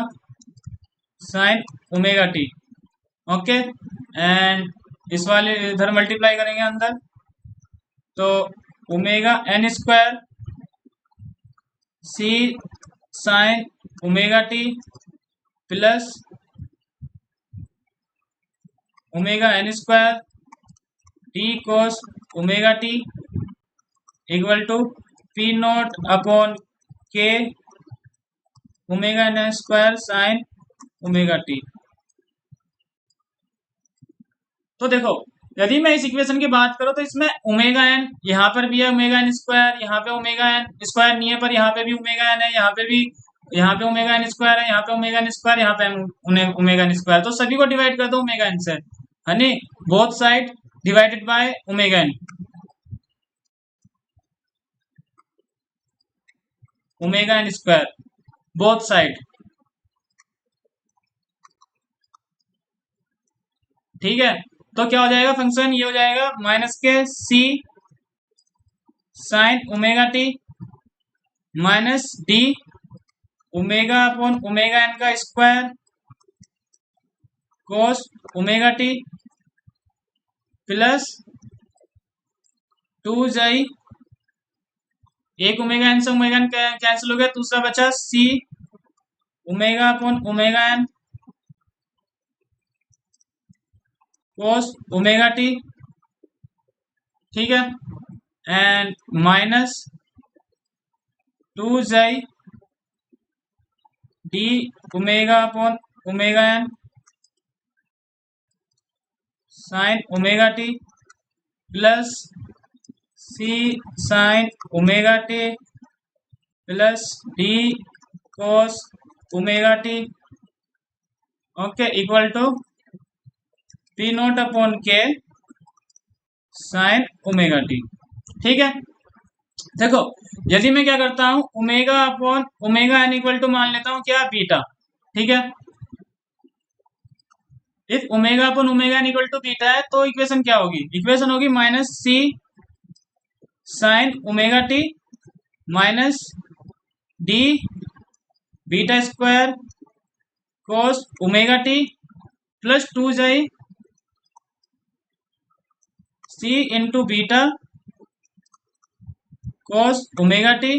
sine omega t. Okay, and इस वाले इधर मल्टीप्लाई करेंगे अंदर, तो omega N square c sine omega T plus omega N square T cos omega T equal to P not upon के omega N square sine omega t. तो देखो, यदि मैं इस इक्वेशन की बात करूं तो इसमें ओमेगा एन यहाँ पर भी है, ओमेगा एन स्क्वायर, यहाँ पे ओमेगा एन स्क्वायर नहीं है पर यहाँ पे भी ओमेगा एन है, यहाँ पे भी, यहाँ पे ओमेगा एन स्क्वायर है, यहाँ पे ओमेगा एन स्क्वायर, यहाँ पे ओमेगा एन स्क्वायर, तो सभी को डिवाइड कर दो ओमेगा एन से, है नी, both side divided by omega n, omega N square both side, ठीक है। तो क्या हो जाएगा फंक्शन, ये हो जाएगा माइनस के c sine omega t minus d omega upon omega N का square cos omega T plus 2 एक ओमेगा एन से ओमेगा एन कैंसिल हो गया, दूसरा बचा c omega upon omega n cos omega T, ठीक है, and minus 2 d omega upon omega n sine omega T plus C sine omega T plus D cos omega t, okay, equal to P note upon K sine omega T, ठीक है। देखो, यदि मैं क्या करता हूं, omega upon omega N equal to मान लेता हूं क्या, बीटा, ठीक है। If omega upon omega N equal to beta है तो इक्वेशन क्या होगी, इक्वेशन होगी minus c sine omega t minus d beta square cos omega T plus 2 सी into beta cos omega t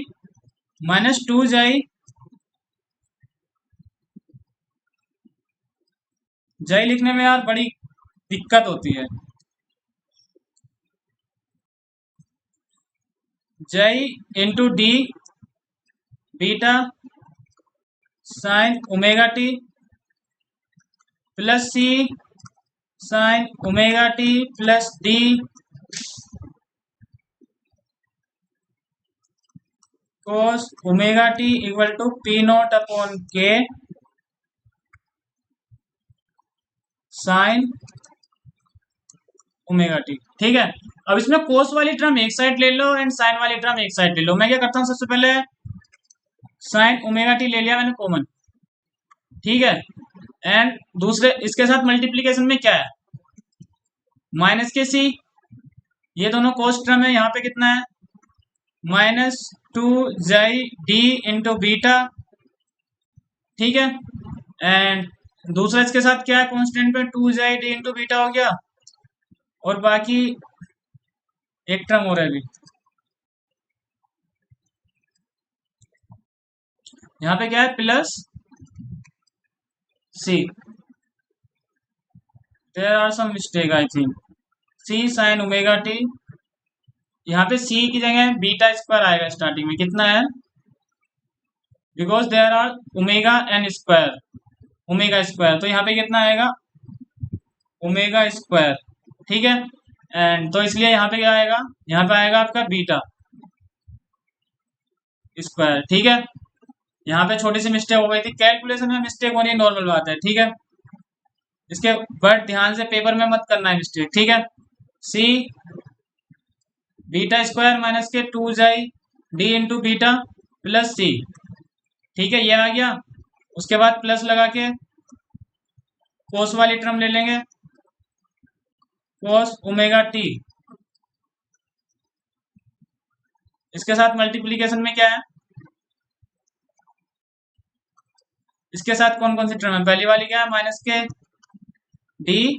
minus 2 xi लिखने में यार बड़ी दिक्कत होती है, xi into D beta sine omega T plus C sine omega T plus D cos omega T equal to P not upon K sine omega T, ठीक है। अब इसमें कोस वाली टर्म एक साइड ले लो एंड साइन वाली टर्म एक साइड ले लो। मैं क्या करता हूँ, सबसे पहले साइन ओमेगा टी ले लिया मैंने कॉमन, ठीक है, एंड दूसरे इसके साथ मल्टीप्लीकेशन में क्या है, माइनस के सी, ये दोनों कोस टर्म है, यहाँ पे कितना है माइनस 2 डी इंटू बीटा, ठीक है, एंड दूसरा इसके साथ क्या है कांस्टेंट पे 2 डी इंटू बीटा हो गया, और बाकी एक टर्म हो रहा है अभी, यहाँ पे क्या है plus C, there are some mistake I think, C sine omega T, यहाँ पे सी की जगह बीटा स्क्वायर आएगा स्टार्टिंग में, कितना है, because there are omega N square, omega square, तो यहाँ पे कितना आएगा ओमेगा स्क्वायर, ठीक है, एंड तो इसलिए यहाँ पे क्या आएगा, यहाँ पे आएगा आपका बीटा स्क्वायर, ठीक है। यहाँ पे छोटी सी मिस्टेक हो गई थी, कैलकुलेशन में मिस्टेक होनी नॉर्मल बात है, ठीक है, इसके बट ध्यान से पेपर में मत करना है मिस्टेक, ठीक है। सी बीटा स्क्वायर माइनस के 2 डी इंटू बीटा प्लस सी, ठीक है, ये आ गया, उसके बाद प्लस लगा के कोस वाली टर्म ले लेंगे, कोस ओमेगा टी, इसके साथ मल्टीप्लीकेशन में क्या है, इसके साथ कौन कौन सी टर्म है, पहली वाली क्या है माइनस के डी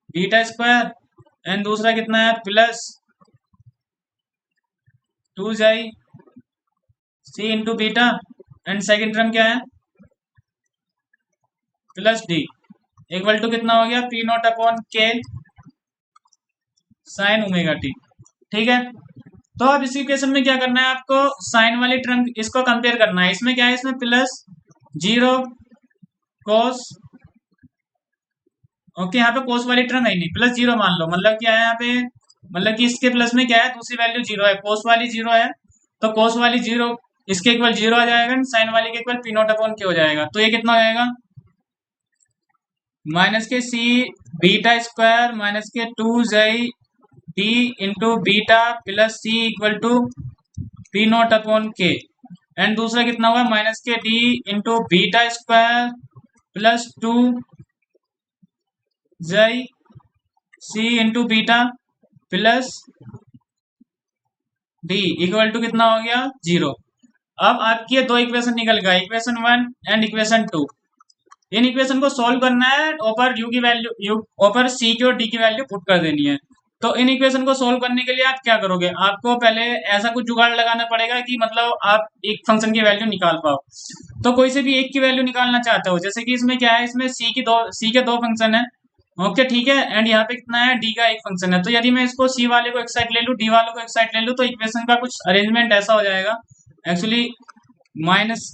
बीटा स्क्वायर, एंड दूसरा कितना है plus 2 C into beta, and second term क्या है प्लस डी, इक्वल टू कितना हो गया P not upon K sine omega T, ठीक है। तो अब इस इक्वेशन में क्या करना है आपको, साइन वाली टर्म इसको कंपेयर करना है। इसमें क्या है, इसमें प्लस 0 कोस, ओके यहाँ पे कोस वाली टर्म है ही नहीं, प्लस 0 मान लो, मतलब क्या है यहाँ पे, मतलब कि इसके प्लस में क्या है, दूसरी वैल्यू 0 है, कोस वाली 0 है, तो कोस वाली 0 इसके इक्वल 0 आ जाएगा, साइन वाली के इक्वल पी नॉट अपॉन के हो जाएगा। तो ये कितना हो जाएगा, माइनस के सी बीटा स्क्वायर माइनस के 2 D into beta plus C equal to P not upon K. And दूसरा कितना हुआ, माइनस के D into beta square plus 2 C into beta plus D equal to कितना हो गया, 0। अब आपकी ये दो इक्वेशन निकल गया, equation 1 and equation 2। In equation को सॉल्व करना है, ऊपर यू की वैल्यू ऊपर सी की और डी की वैल्यू पुट कर देनी है। तो इन इक्वेशन को सॉल्व करने के लिए आप क्या करोगे, आपको पहले ऐसा कुछ जुगाड़ लगाना पड़ेगा कि मतलब आप एक फंक्शन की वैल्यू निकाल पाओ। तो कोई से भी एक की वैल्यू निकालना चाहते हो, जैसे कि इसमें क्या है, इसमें सी के दो फंक्शन है, ओके ठीक है, एंड यहाँ पे कितना है, डी का एक फंक्शन है। तो यदि मैं इसको सी वाले को एक साइड ले लूँ, डी वाले को एक साइड ले लूँ, तो इक्वेशन का कुछ अरेंजमेंट ऐसा हो जाएगा एक्चुअली, माइनस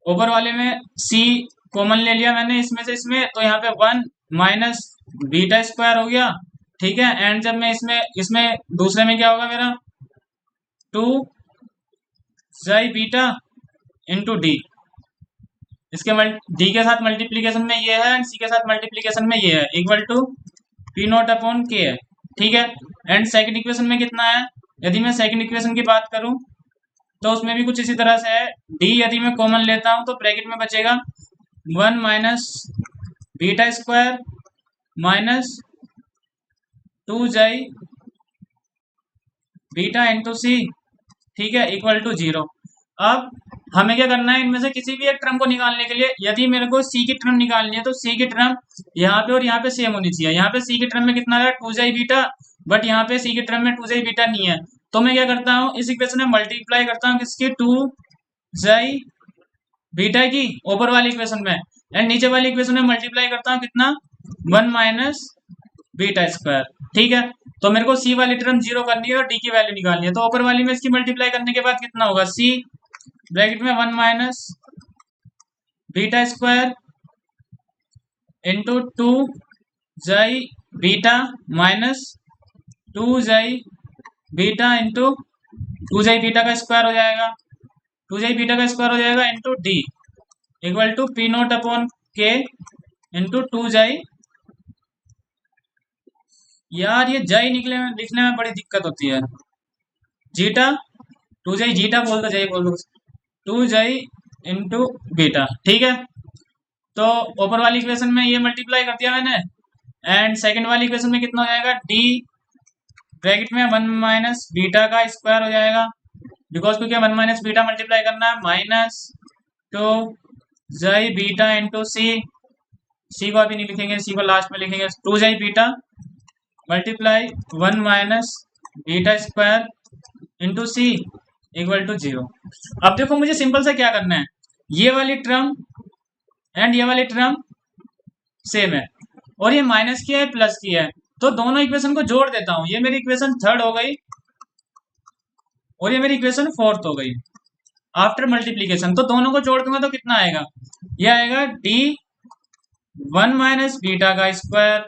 ऊपर वाले में सी कॉमन ले लिया मैंने इसमें से इसमें, तो यहाँ पे 1 माइनस बीटा स्क्वायर हो गया, ठीक है। एंड जब मैं इसमें इसमें दूसरे में क्या होगा मेरा, 2 बीटा इंटू डी, इसके डी के साथ मल्टीप्लीकेशन में ये है एंड सी के साथ मल्टीप्लीकेशन में ये है, equal to P not upon K है, ठीक है। एंड सेकंड इक्वेशन में कितना है, यदि मैं सेकंड इक्वेशन की बात करूं तो उसमें भी कुछ इसी तरह से है, डी यदि मैं कॉमन लेता हूं तो ब्रैकेट में बचेगा 1 minus beta square minus 2 beta into c, ठीक है, इक्वल टू 0। अब हमें क्या करना है, इनमें से किसी भी एक टर्म को निकालने के लिए, यदि मेरे को सी की टर्म निकालनी है तो सी की टर्म यहाँ पे और यहाँ पे सेम होनी चाहिए। यहाँ पे सी की टर्म में कितना है, 2 बीटा, बट यहाँ पे सी की टर्म में 2 बीटा नहीं है। तो मैं क्या करता हूँ, इस इक्वेशन में मल्टीप्लाई करता हूँ किसकी, 2 बीटा की ऊपर वाली इक्वेशन में, एंड नीचे वाली इक्वेशन में मल्टीप्लाई करता हूँ कितना, 1 माइनस बीटा स्क्वायर, ठीक है। तो मेरे को सी वाली टर्म 0 करनी है और डी की वैल्यू निकालनी है, तो ऊपर वाली में इसकी मल्टीप्लाई करने के बाद कितना होगा, सी ब्रैकेट में 1 minus beta square into 2 beta minus 2 beta into 2 beta का स्क्वायर हो जाएगा, 2 बीटा का स्क्वायर हो जाएगा into D equal to P note upon K into 2 यार ये जाई निकले में लिखने में बड़ी दिक्कत होती है, जीटा 2 जीटा बोल दो, बोल दो 2 इंटू बीटा, ठीक है। तो ऊपर वाली इक्वेशन में ये मल्टीप्लाई कर दिया मैंने, एंड सेकंड वाली इक्वेशन में कितना हो जाएगा, डी ब्रैकेट में 1 माइनस बीटा का स्क्वायर हो जाएगा, बिकॉज क्योंकि 1 माइनस बीटा मल्टीप्लाई करना है, माइनस 2 बीटा इंटू सी, सी को अभी नहीं लिखेंगे, सी को लास्ट में लिखेंगे, 2 beta multiply 1 minus beta square into C equal to 0। अब देखो मुझे सिंपल से क्या करना है, ये वाली टर्म एंड ये वाली टर्म सेम है और ये माइनस की है प्लस की है, तो दोनों इक्वेशन को जोड़ देता हूं, ये मेरी इक्वेशन थर्ड हो गई और ये मेरी इक्वेशन फोर्थ हो गई आफ्टर मल्टीप्लीकेशन। तो दोनों को जोड़ दूंगा तो कितना आएगा, ये आएगा डी 1 माइनस बीटा का स्क्वायर,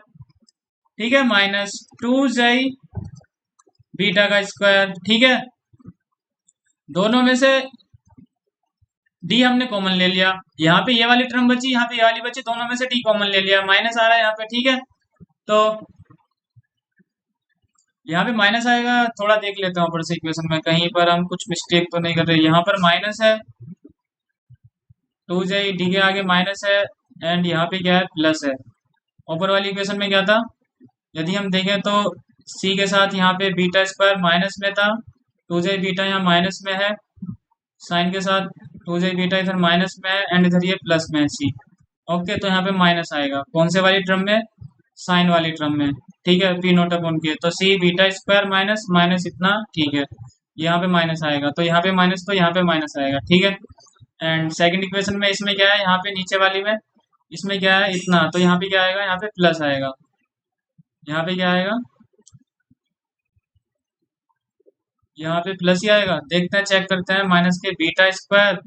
ठीक है, माइनस 2 बीटा का स्क्वायर, ठीक है। दोनों में से डी हमने कॉमन ले लिया, यहाँ पे ये वाली टर्म बची, यहाँ पे ये वाली बची, दोनों में से डी कॉमन ले लिया, माइनस आ रहा है यहाँ पे, ठीक है। तो यहाँ पे माइनस आएगा, थोड़ा देख लेता हूँ ऊपर से इक्वेशन में कहीं पर हम कुछ मिस्टेक तो नहीं कर रहे, यहाँ पर माइनस है, 2 डी के आगे माइनस है, एंड यहाँ पे क्या है, प्लस है। ऊपर वाली इक्वेशन में क्या था, यदि हम देखें तो सी के साथ यहाँ पे बीटा स्क्वायर माइनस में था, 2 बीटा यहाँ माइनस में है, साइन के साथ 2 बीटा इधर माइनस में है, एंड इधर ये प्लस में है सी, ओके। तो यहाँ पे माइनस आएगा कौन से वाली टर्म में, साइन वाली टर्म में, ठीक है, पी नोट अपॉन के, तो C beta square minus minus इतना, ठीक है, यहाँ पे माइनस आएगा, तो यहाँ पे माइनस, तो यहाँ पे माइनस आएगा, ठीक है। एंड सेकंड इक्वेशन में इसमें क्या है, यहाँ पे नीचे वाली में इसमें क्या है, इतना, तो यहाँ पे क्या आएगा, यहाँ पे प्लस आएगा, यहाँ पे क्या आएगा, यहाँ पे प्लस ही आएगा। देखते हैं, चेक करते हैं। माइनस के beta square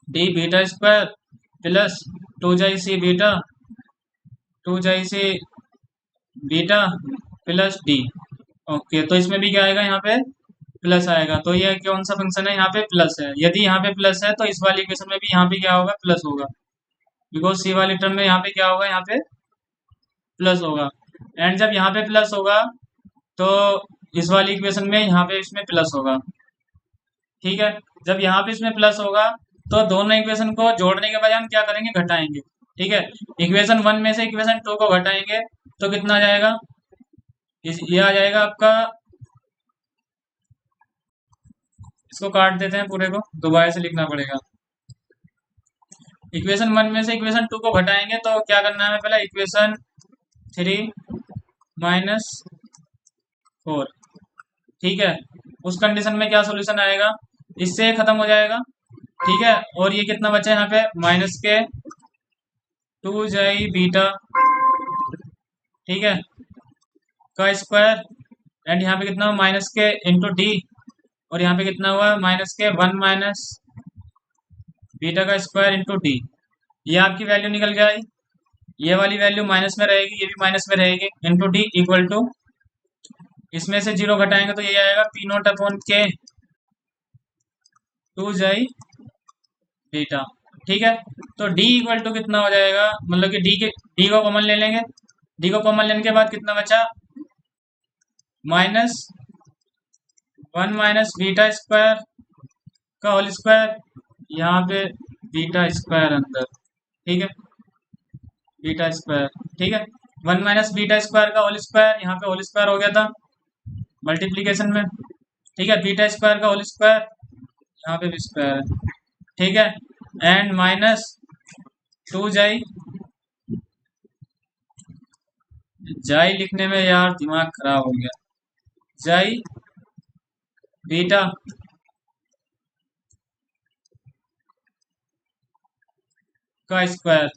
D beta square plus two xi C beta, two xi C beta plus D. Okay, तो इसमें भी क्या आएगा, यहाँ पे प्लस आएगा। तो ये कौन सा फंक्शन है, यहाँ पे प्लस है। यदि यहाँ पे प्लस है तो इस वाली इक्वेशन में भी यहाँ पे क्या होगा, प्लस होगा। बिकॉज सी वाली टर्म में यहाँ पे क्या होगा, यहाँ पे प्लस होगा। एंड जब यहाँ पे प्लस होगा तो इस वाली इक्वेशन में यहाँ पे इसमें प्लस होगा। ठीक है, जब यहाँ पे इसमें प्लस होगा तो दोनों इक्वेशन को जोड़ने के बजाय हम क्या करेंगे, घटाएंगे। ठीक है, इक्वेशन वन में से इक्वेशन टू को घटाएंगे तो कितना आ जाएगा, ये आ जाएगा आपका। इसको काट देते हैं पूरे को, दोबारा से लिखना पड़ेगा। इक्वेशन वन में से इक्वेशन टू को घटाएंगे तो क्या करना है हमें, पहले इक्वेशन थ्री माइनस फोर। ठीक है, उस कंडीशन में क्या सॉल्यूशन आएगा, इससे खत्म हो जाएगा। ठीक है, और ये कितना बचा है यहाँ पे, माइनस के टू जाई बीटा, ठीक है, का स्क्वायर। एंड यहाँ पे कितना हुआ, माइनस के इंटू डी। और यहाँ पे कितना हुआ, माइनस के वन माइनस बीटा का स्क्वायर इंटू डी। ये आपकी वैल्यू निकल के आई। ये वाली वैल्यू माइनस में रहेगी, ये भी माइनस में रहेगी। इंटू डी इक्वल टू, इसमें से जीरो घटाएंगे तो ये आएगा पी नोट अपॉन के टू जाई बीटा। ठीक है, तो डी इक्वल टू कितना हो जाएगा, मतलब कि डी को कॉमन ले लेंगे। डी को कॉमन लेने के बाद कितना बचा, minus one minus beta square का होल स्क्वायर, यहाँ पे बीटा स्क्वायर अंदर। ठीक है, बीटा स्क्वायर। ठीक है, वन माइनस बीटा स्क्वायर का होल स्क्वायर, यहाँ पे होल स्क्वायर हो गया था मल्टीप्लीकेशन में। ठीक है, बीटा स्क्वायर का होल स्क्वायर, यहाँ पे भी स्क्वायर है। ठीक है, एंड माइनस टू जाई, जाई लिखने में यार दिमाग खराब हो गया, जाई बीटा का स्क्वायर।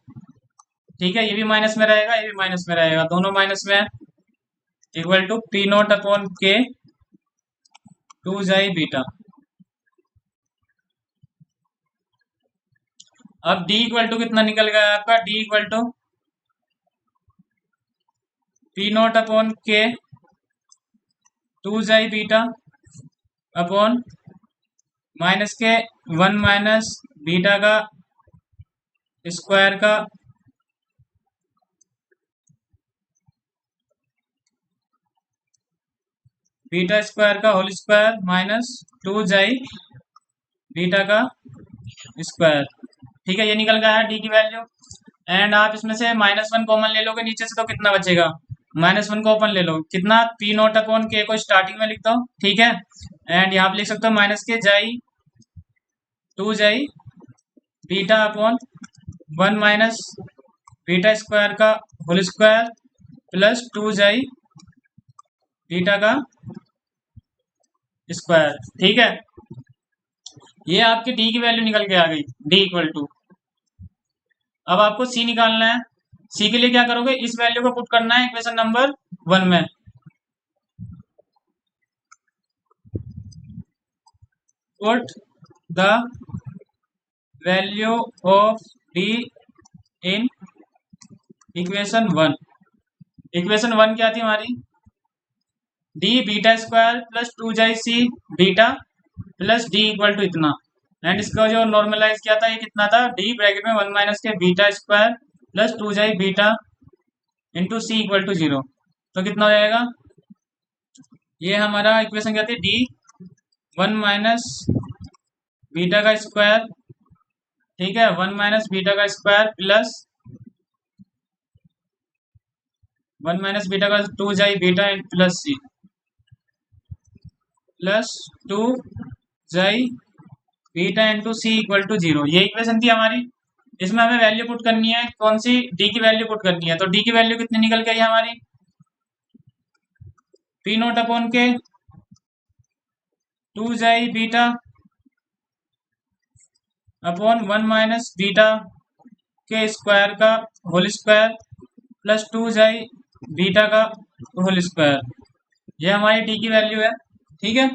ठीक है, ये भी माइनस में रहेगा, ये भी माइनस में रहेगा, दोनों माइनस में है। Equal to P note upon के टू जाई बीटा। अब डी इक्वल टू कितना निकल गया आपका, d equal to P note upon के two xi beta upon minus के वन माइनस बीटा का स्क्वायर का बीटा स्क्वायर का whole square minus two xi beta का स्क्वायर। ठीक है, ये निकल गया है डी की वैल्यू। एंड आप इसमें से माइनस वन कॉमन ले लोगे नीचे से तो कितना बचेगा, माइनस वन को ओपन ले लो, कितना, पी नोट अपॉन के को स्टार्टिंग में लिख दो। ठीक है, एंड यहाँ पे लिख सकते हो माइनस के xi two xi beta upon one minus beta square का whole square plus two xi beta का स्क्वायर। ठीक है, ये आपकी डी की वैल्यू निकल के आ गई, डी इक्वल टू। अब आपको सी निकालना है। सी के लिए क्या करोगे, इस वैल्यू को पुट करना है इक्वेशन नंबर वन में। Put the value of D in equation one. Equation one क्या थी हमारी, D beta square plus two xi C beta plus D equal to इतना। एंड इसका जो नॉर्मलाइज किया था, ये कितना था, डी ब्रैकेट में वन माइनस के beta square plus two xi beta into C equal to zero. तो कितना हो जाएगा, ये हमारा इक्वेशन क्या थी, डी वन माइनस बीटा का स्क्वायर, ठीक है, वन माइनस बीटा का square plus one minus beta का two xi beta plus c plus two xi beta into C equal to zero. ये इक्वेशन थी हमारी। इसमें हमें वैल्यू पुट करनी है, कौन सी, डी की वैल्यू पुट करनी है। तो डी की वैल्यू कितनी निकल गई हमारी, पी नोट अपॉन के two xi beta upon one minus beta के स्क्वायर का whole square plus two xi beta का होल स्क्वायर। ये हमारी डी की वैल्यू है। ठीक है।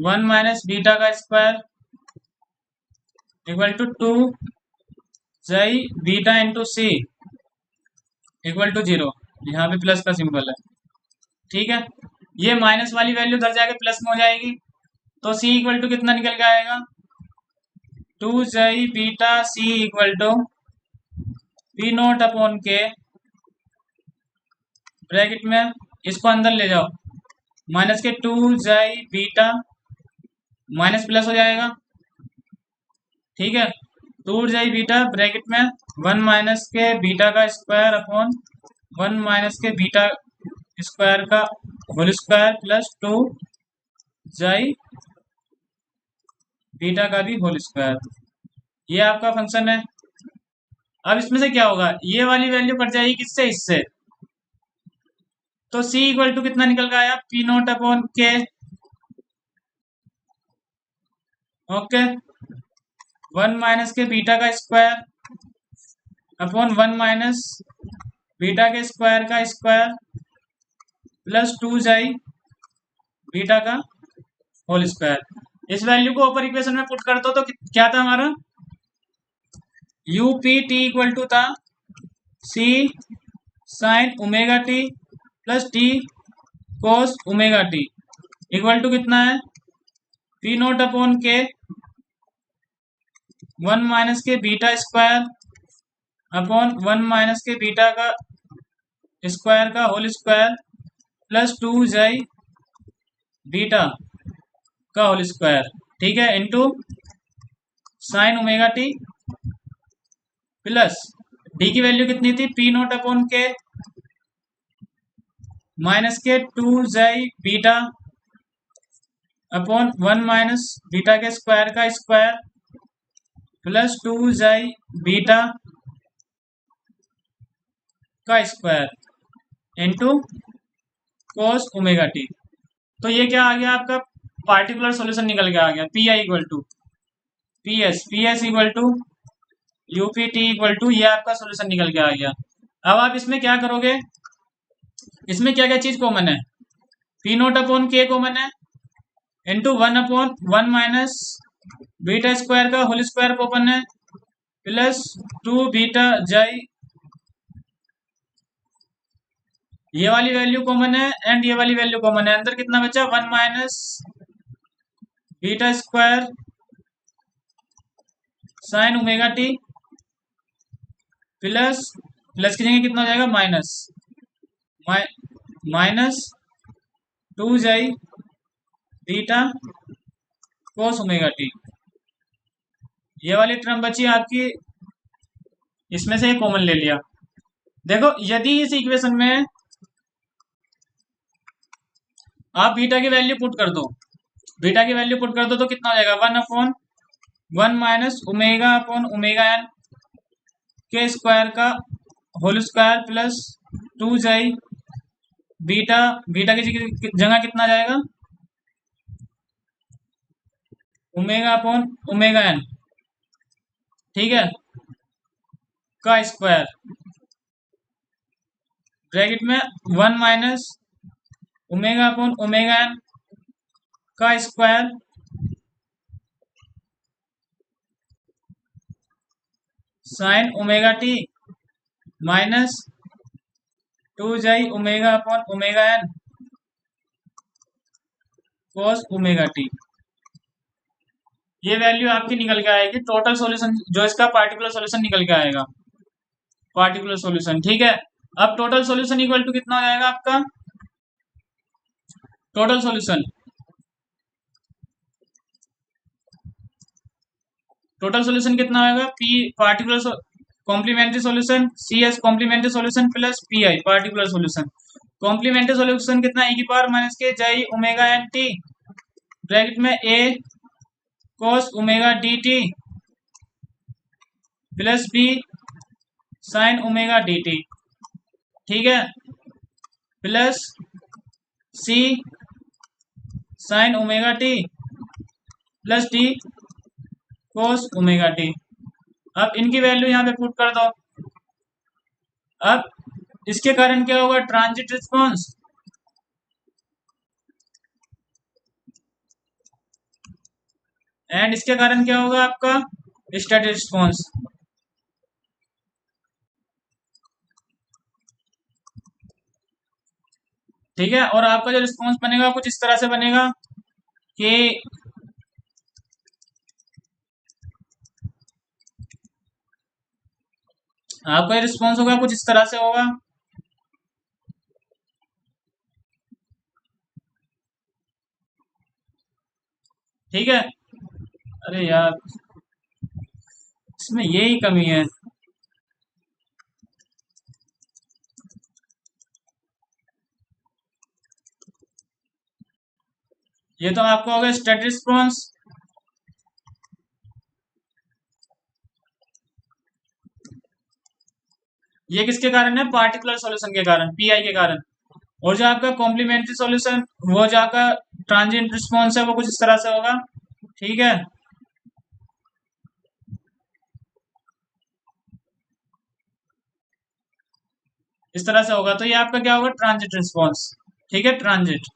1 माइनस बीटा का square equal to 2 xi beta into C equal to 0। यहाँ पे प्लस का सिंबल है, ठीक है। ये माइनस वाली वैल्यू उधर जाके प्लस में हो जाएगी, तो सी इक्वल टू कितना निकल के आएगा, 2 xi beta C equal to P note upon K bracket में, इसको अंदर ले जाओ, माइनस के 2 जाई बीटा माइनस प्लस हो जाएगा, ठीक है। 2 जाई बीटा ब्रैकेट में 1 माइनस के बीटा का स्क्वायर अपॉन 1 माइनस के बीटा स्क्वायर का whole square plus 2 xi beta का भी होल स्क्वायर। ये आपका फंक्शन है। अब इसमें से क्या होगा, ये वाली वैल्यू कट जाएगी किससे, इससे, तो c इक्वल टू कितना निकल के आया, पी नोट अपॉन के, ओके, 1 माइनस के बीटा का स्क्वायर अपॉन 1 माइनस बीटा के स्क्वायर का स्क्वायर प्लस 2 जाई बीटा का होल स्क्वायर। इस वैल्यू को ऊपर इक्वेशन में पुट कर दो तो क्या था हमारा, u P T equal to था c sine omega T plus t cos omega T equal to कितना है, p note upon k 1 minus के बीटा स्क्वायर अपॉन 1 माइनस के बीटा का स्क्वायर का whole square plus 2 xi beta का होल स्क्वायर, ठीक है, into sine omega T plus d की वैल्यू कितनी थी, p note upon k minus के 2 xi beta upon 1 minus beta के स्क्वायर का स्क्वायर प्लस 2 जाई बीटा का स्क्वायर इनटू कोस ओमेगा टी। तो ये क्या आ गया आपका, पार्टिकुलर सॉल्यूशन निकल के आ गया, P I equal to P S equal to UP T equal to, ये आपका सॉल्यूशन निकल के आ गया। अब आप इसमें क्या करोगे, इसमें क्या क्या चीज कॉमन है, पी नोट अपॉन के कॉमन है into 1 upon 1 minus beta square का होल स्क्वायर कॉमन है प्लस 2 बीटा जाई, ये वाली वैल्यू कॉमन है एंड ये वाली वैल्यू कॉमन है, अंदर कितना बचा, 1 minus beta square sine omega T plus plus की जगह कितना हो जाएगा, minus minus 2 xi beta cos omega t. ये वाली टर्म बची आपकी, इसमें से एक कॉमन ले लिया। देखो यदि इस इक्वेशन में आप बीटा की वैल्यू पुट कर दो, बीटा की वैल्यू पुट कर दो तो कितना हो जाएगा, 1 upon 1 minus omega upon omega N के स्क्वायर का whole square plus 2 xi beta, beta की जगह कितना जाएगा, ओमेगा अपॉन ओमेगा एन, ठीक है, का स्क्वायर ब्रैकेट में 1 minus omega upon omega N का square sine omega t minus 2 xi omega upon omega n cos omega t. ये वैल्यू आपकी निकल के आएगी, टोटल सॉल्यूशन जो इसका पार्टिकुलर सॉल्यूशन निकल के आएगा, पार्टिकुलर सॉल्यूशन, ठीक है। अब टोटल सॉल्यूशन इक्वल टू कितना हो जाएगा आपका, टोटल सॉल्यूशन, टोटल सॉल्यूशन कितना होगा, p particular complementary solution c s complementary solution plus p i particular solution. Complementary solution कितना, e की पावर माइनस के xi omega n t bracket में a cos omega D t plus b sine omega D t, ठीक है, प्लस सी sine omega T plus D cos omega T. अब इनकी वैल्यू यहाँ पे पुट कर दो। अब इसके कारण क्या होगा, ट्रांजिट रिस्पॉन्स एंड इसके कारण क्या होगा आपका स्टडी रिस्पॉन्स। ठीक है, और आपका जो रिस्पॉन्स बनेगा कुछ इस तरह से बनेगा कि आपका ये रिस्पॉन्स होगा कुछ इस तरह से होगा। ठीक है, अरे यार इसमें यही कमी है। ये तो आपका होगा स्टडी रिस्पॉन्स। ये किसके कारण है, पार्टिकुलर सॉल्यूशन के कारण, पीआई के कारण। और जो आपका कॉम्प्लीमेंट्री सॉल्यूशन, वो जो आपका ट्रांजिएंट रिस्पॉन्स है वो कुछ इस तरह से होगा। ठीक है, इस तरह से होगा, तो ये आपका क्या होगा, ट्रांजिट रिस्पॉन्स। ठीक है, ट्रांजिट।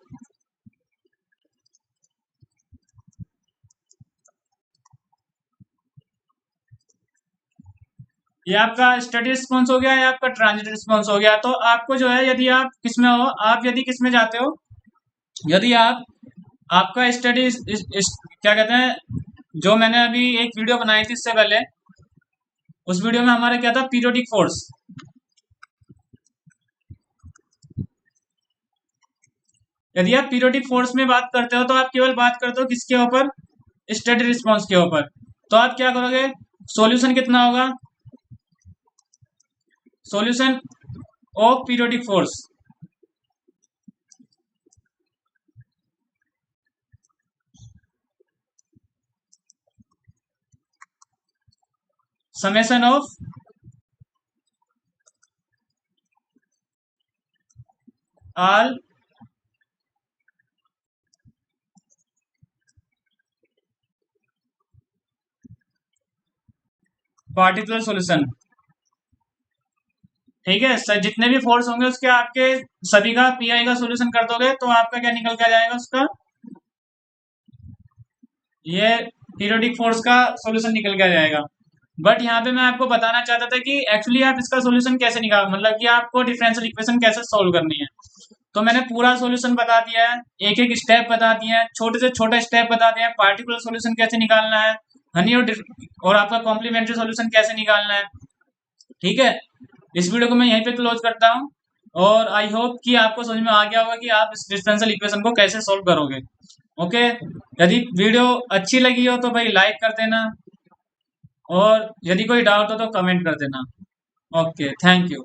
ये आपका स्टडी रिस्पॉन्स हो गया, या आपका ट्रांजिट रिस्पॉन्स हो गया। तो आपको जो है, यदि आप किसमें हो, आप यदि किसमें जाते हो, यदि आप आपका स्टडी क्या कहते हैं, जो मैंने अभी एक वीडियो बनाई थी इससे पहले, उस वीडियो में हमारा क्या था, पीरियोडिक फोर्स। यदि आप पीरियोडिक फोर्स में बात करते हो तो आप केवल बात करते हो किसके ऊपर, स्टडी रिस्पॉन्स के ऊपर। तो आप क्या करोगे, सॉल्यूशन कितना होगा, solution of periodic force, summation of all particular solution. ठीक है सर, जितने भी फोर्स होंगे उसके आपके सभी का पीआई का सॉल्यूशन कर दोगे तो आपका क्या निकल के आ जाएगा उसका, ये पीरियोडिक फोर्स का सॉल्यूशन निकल के आ जाएगा। बट यहाँ पे मैं आपको बताना चाहता था कि एक्चुअली आप इसका सॉल्यूशन कैसे निकाल, मतलब कि आपको डिफरेंशियल इक्वेशन कैसे सॉल्व करनी है। तो मैंने पूरा सॉल्यूशन बता दिया है, एक एक स्टेप बता दिया है, छोटे से छोटा स्टेप बता दिया है, पार्टिकुलर सॉल्यूशन कैसे निकालना है, हनी और आपका कॉम्प्लीमेंट्री सॉल्यूशन कैसे निकालना है। ठीक है, इस वीडियो को मैं यहीं पे क्लोज करता हूँ, और आई होप कि आपको समझ में आ गया होगा कि आप इस डिफरेंशियल इक्वेशन को कैसे सॉल्व करोगे। ओके, यदि वीडियो अच्छी लगी हो तो भाई लाइक कर देना, और यदि कोई डाउट हो तो कमेंट कर देना। Okay, thank you.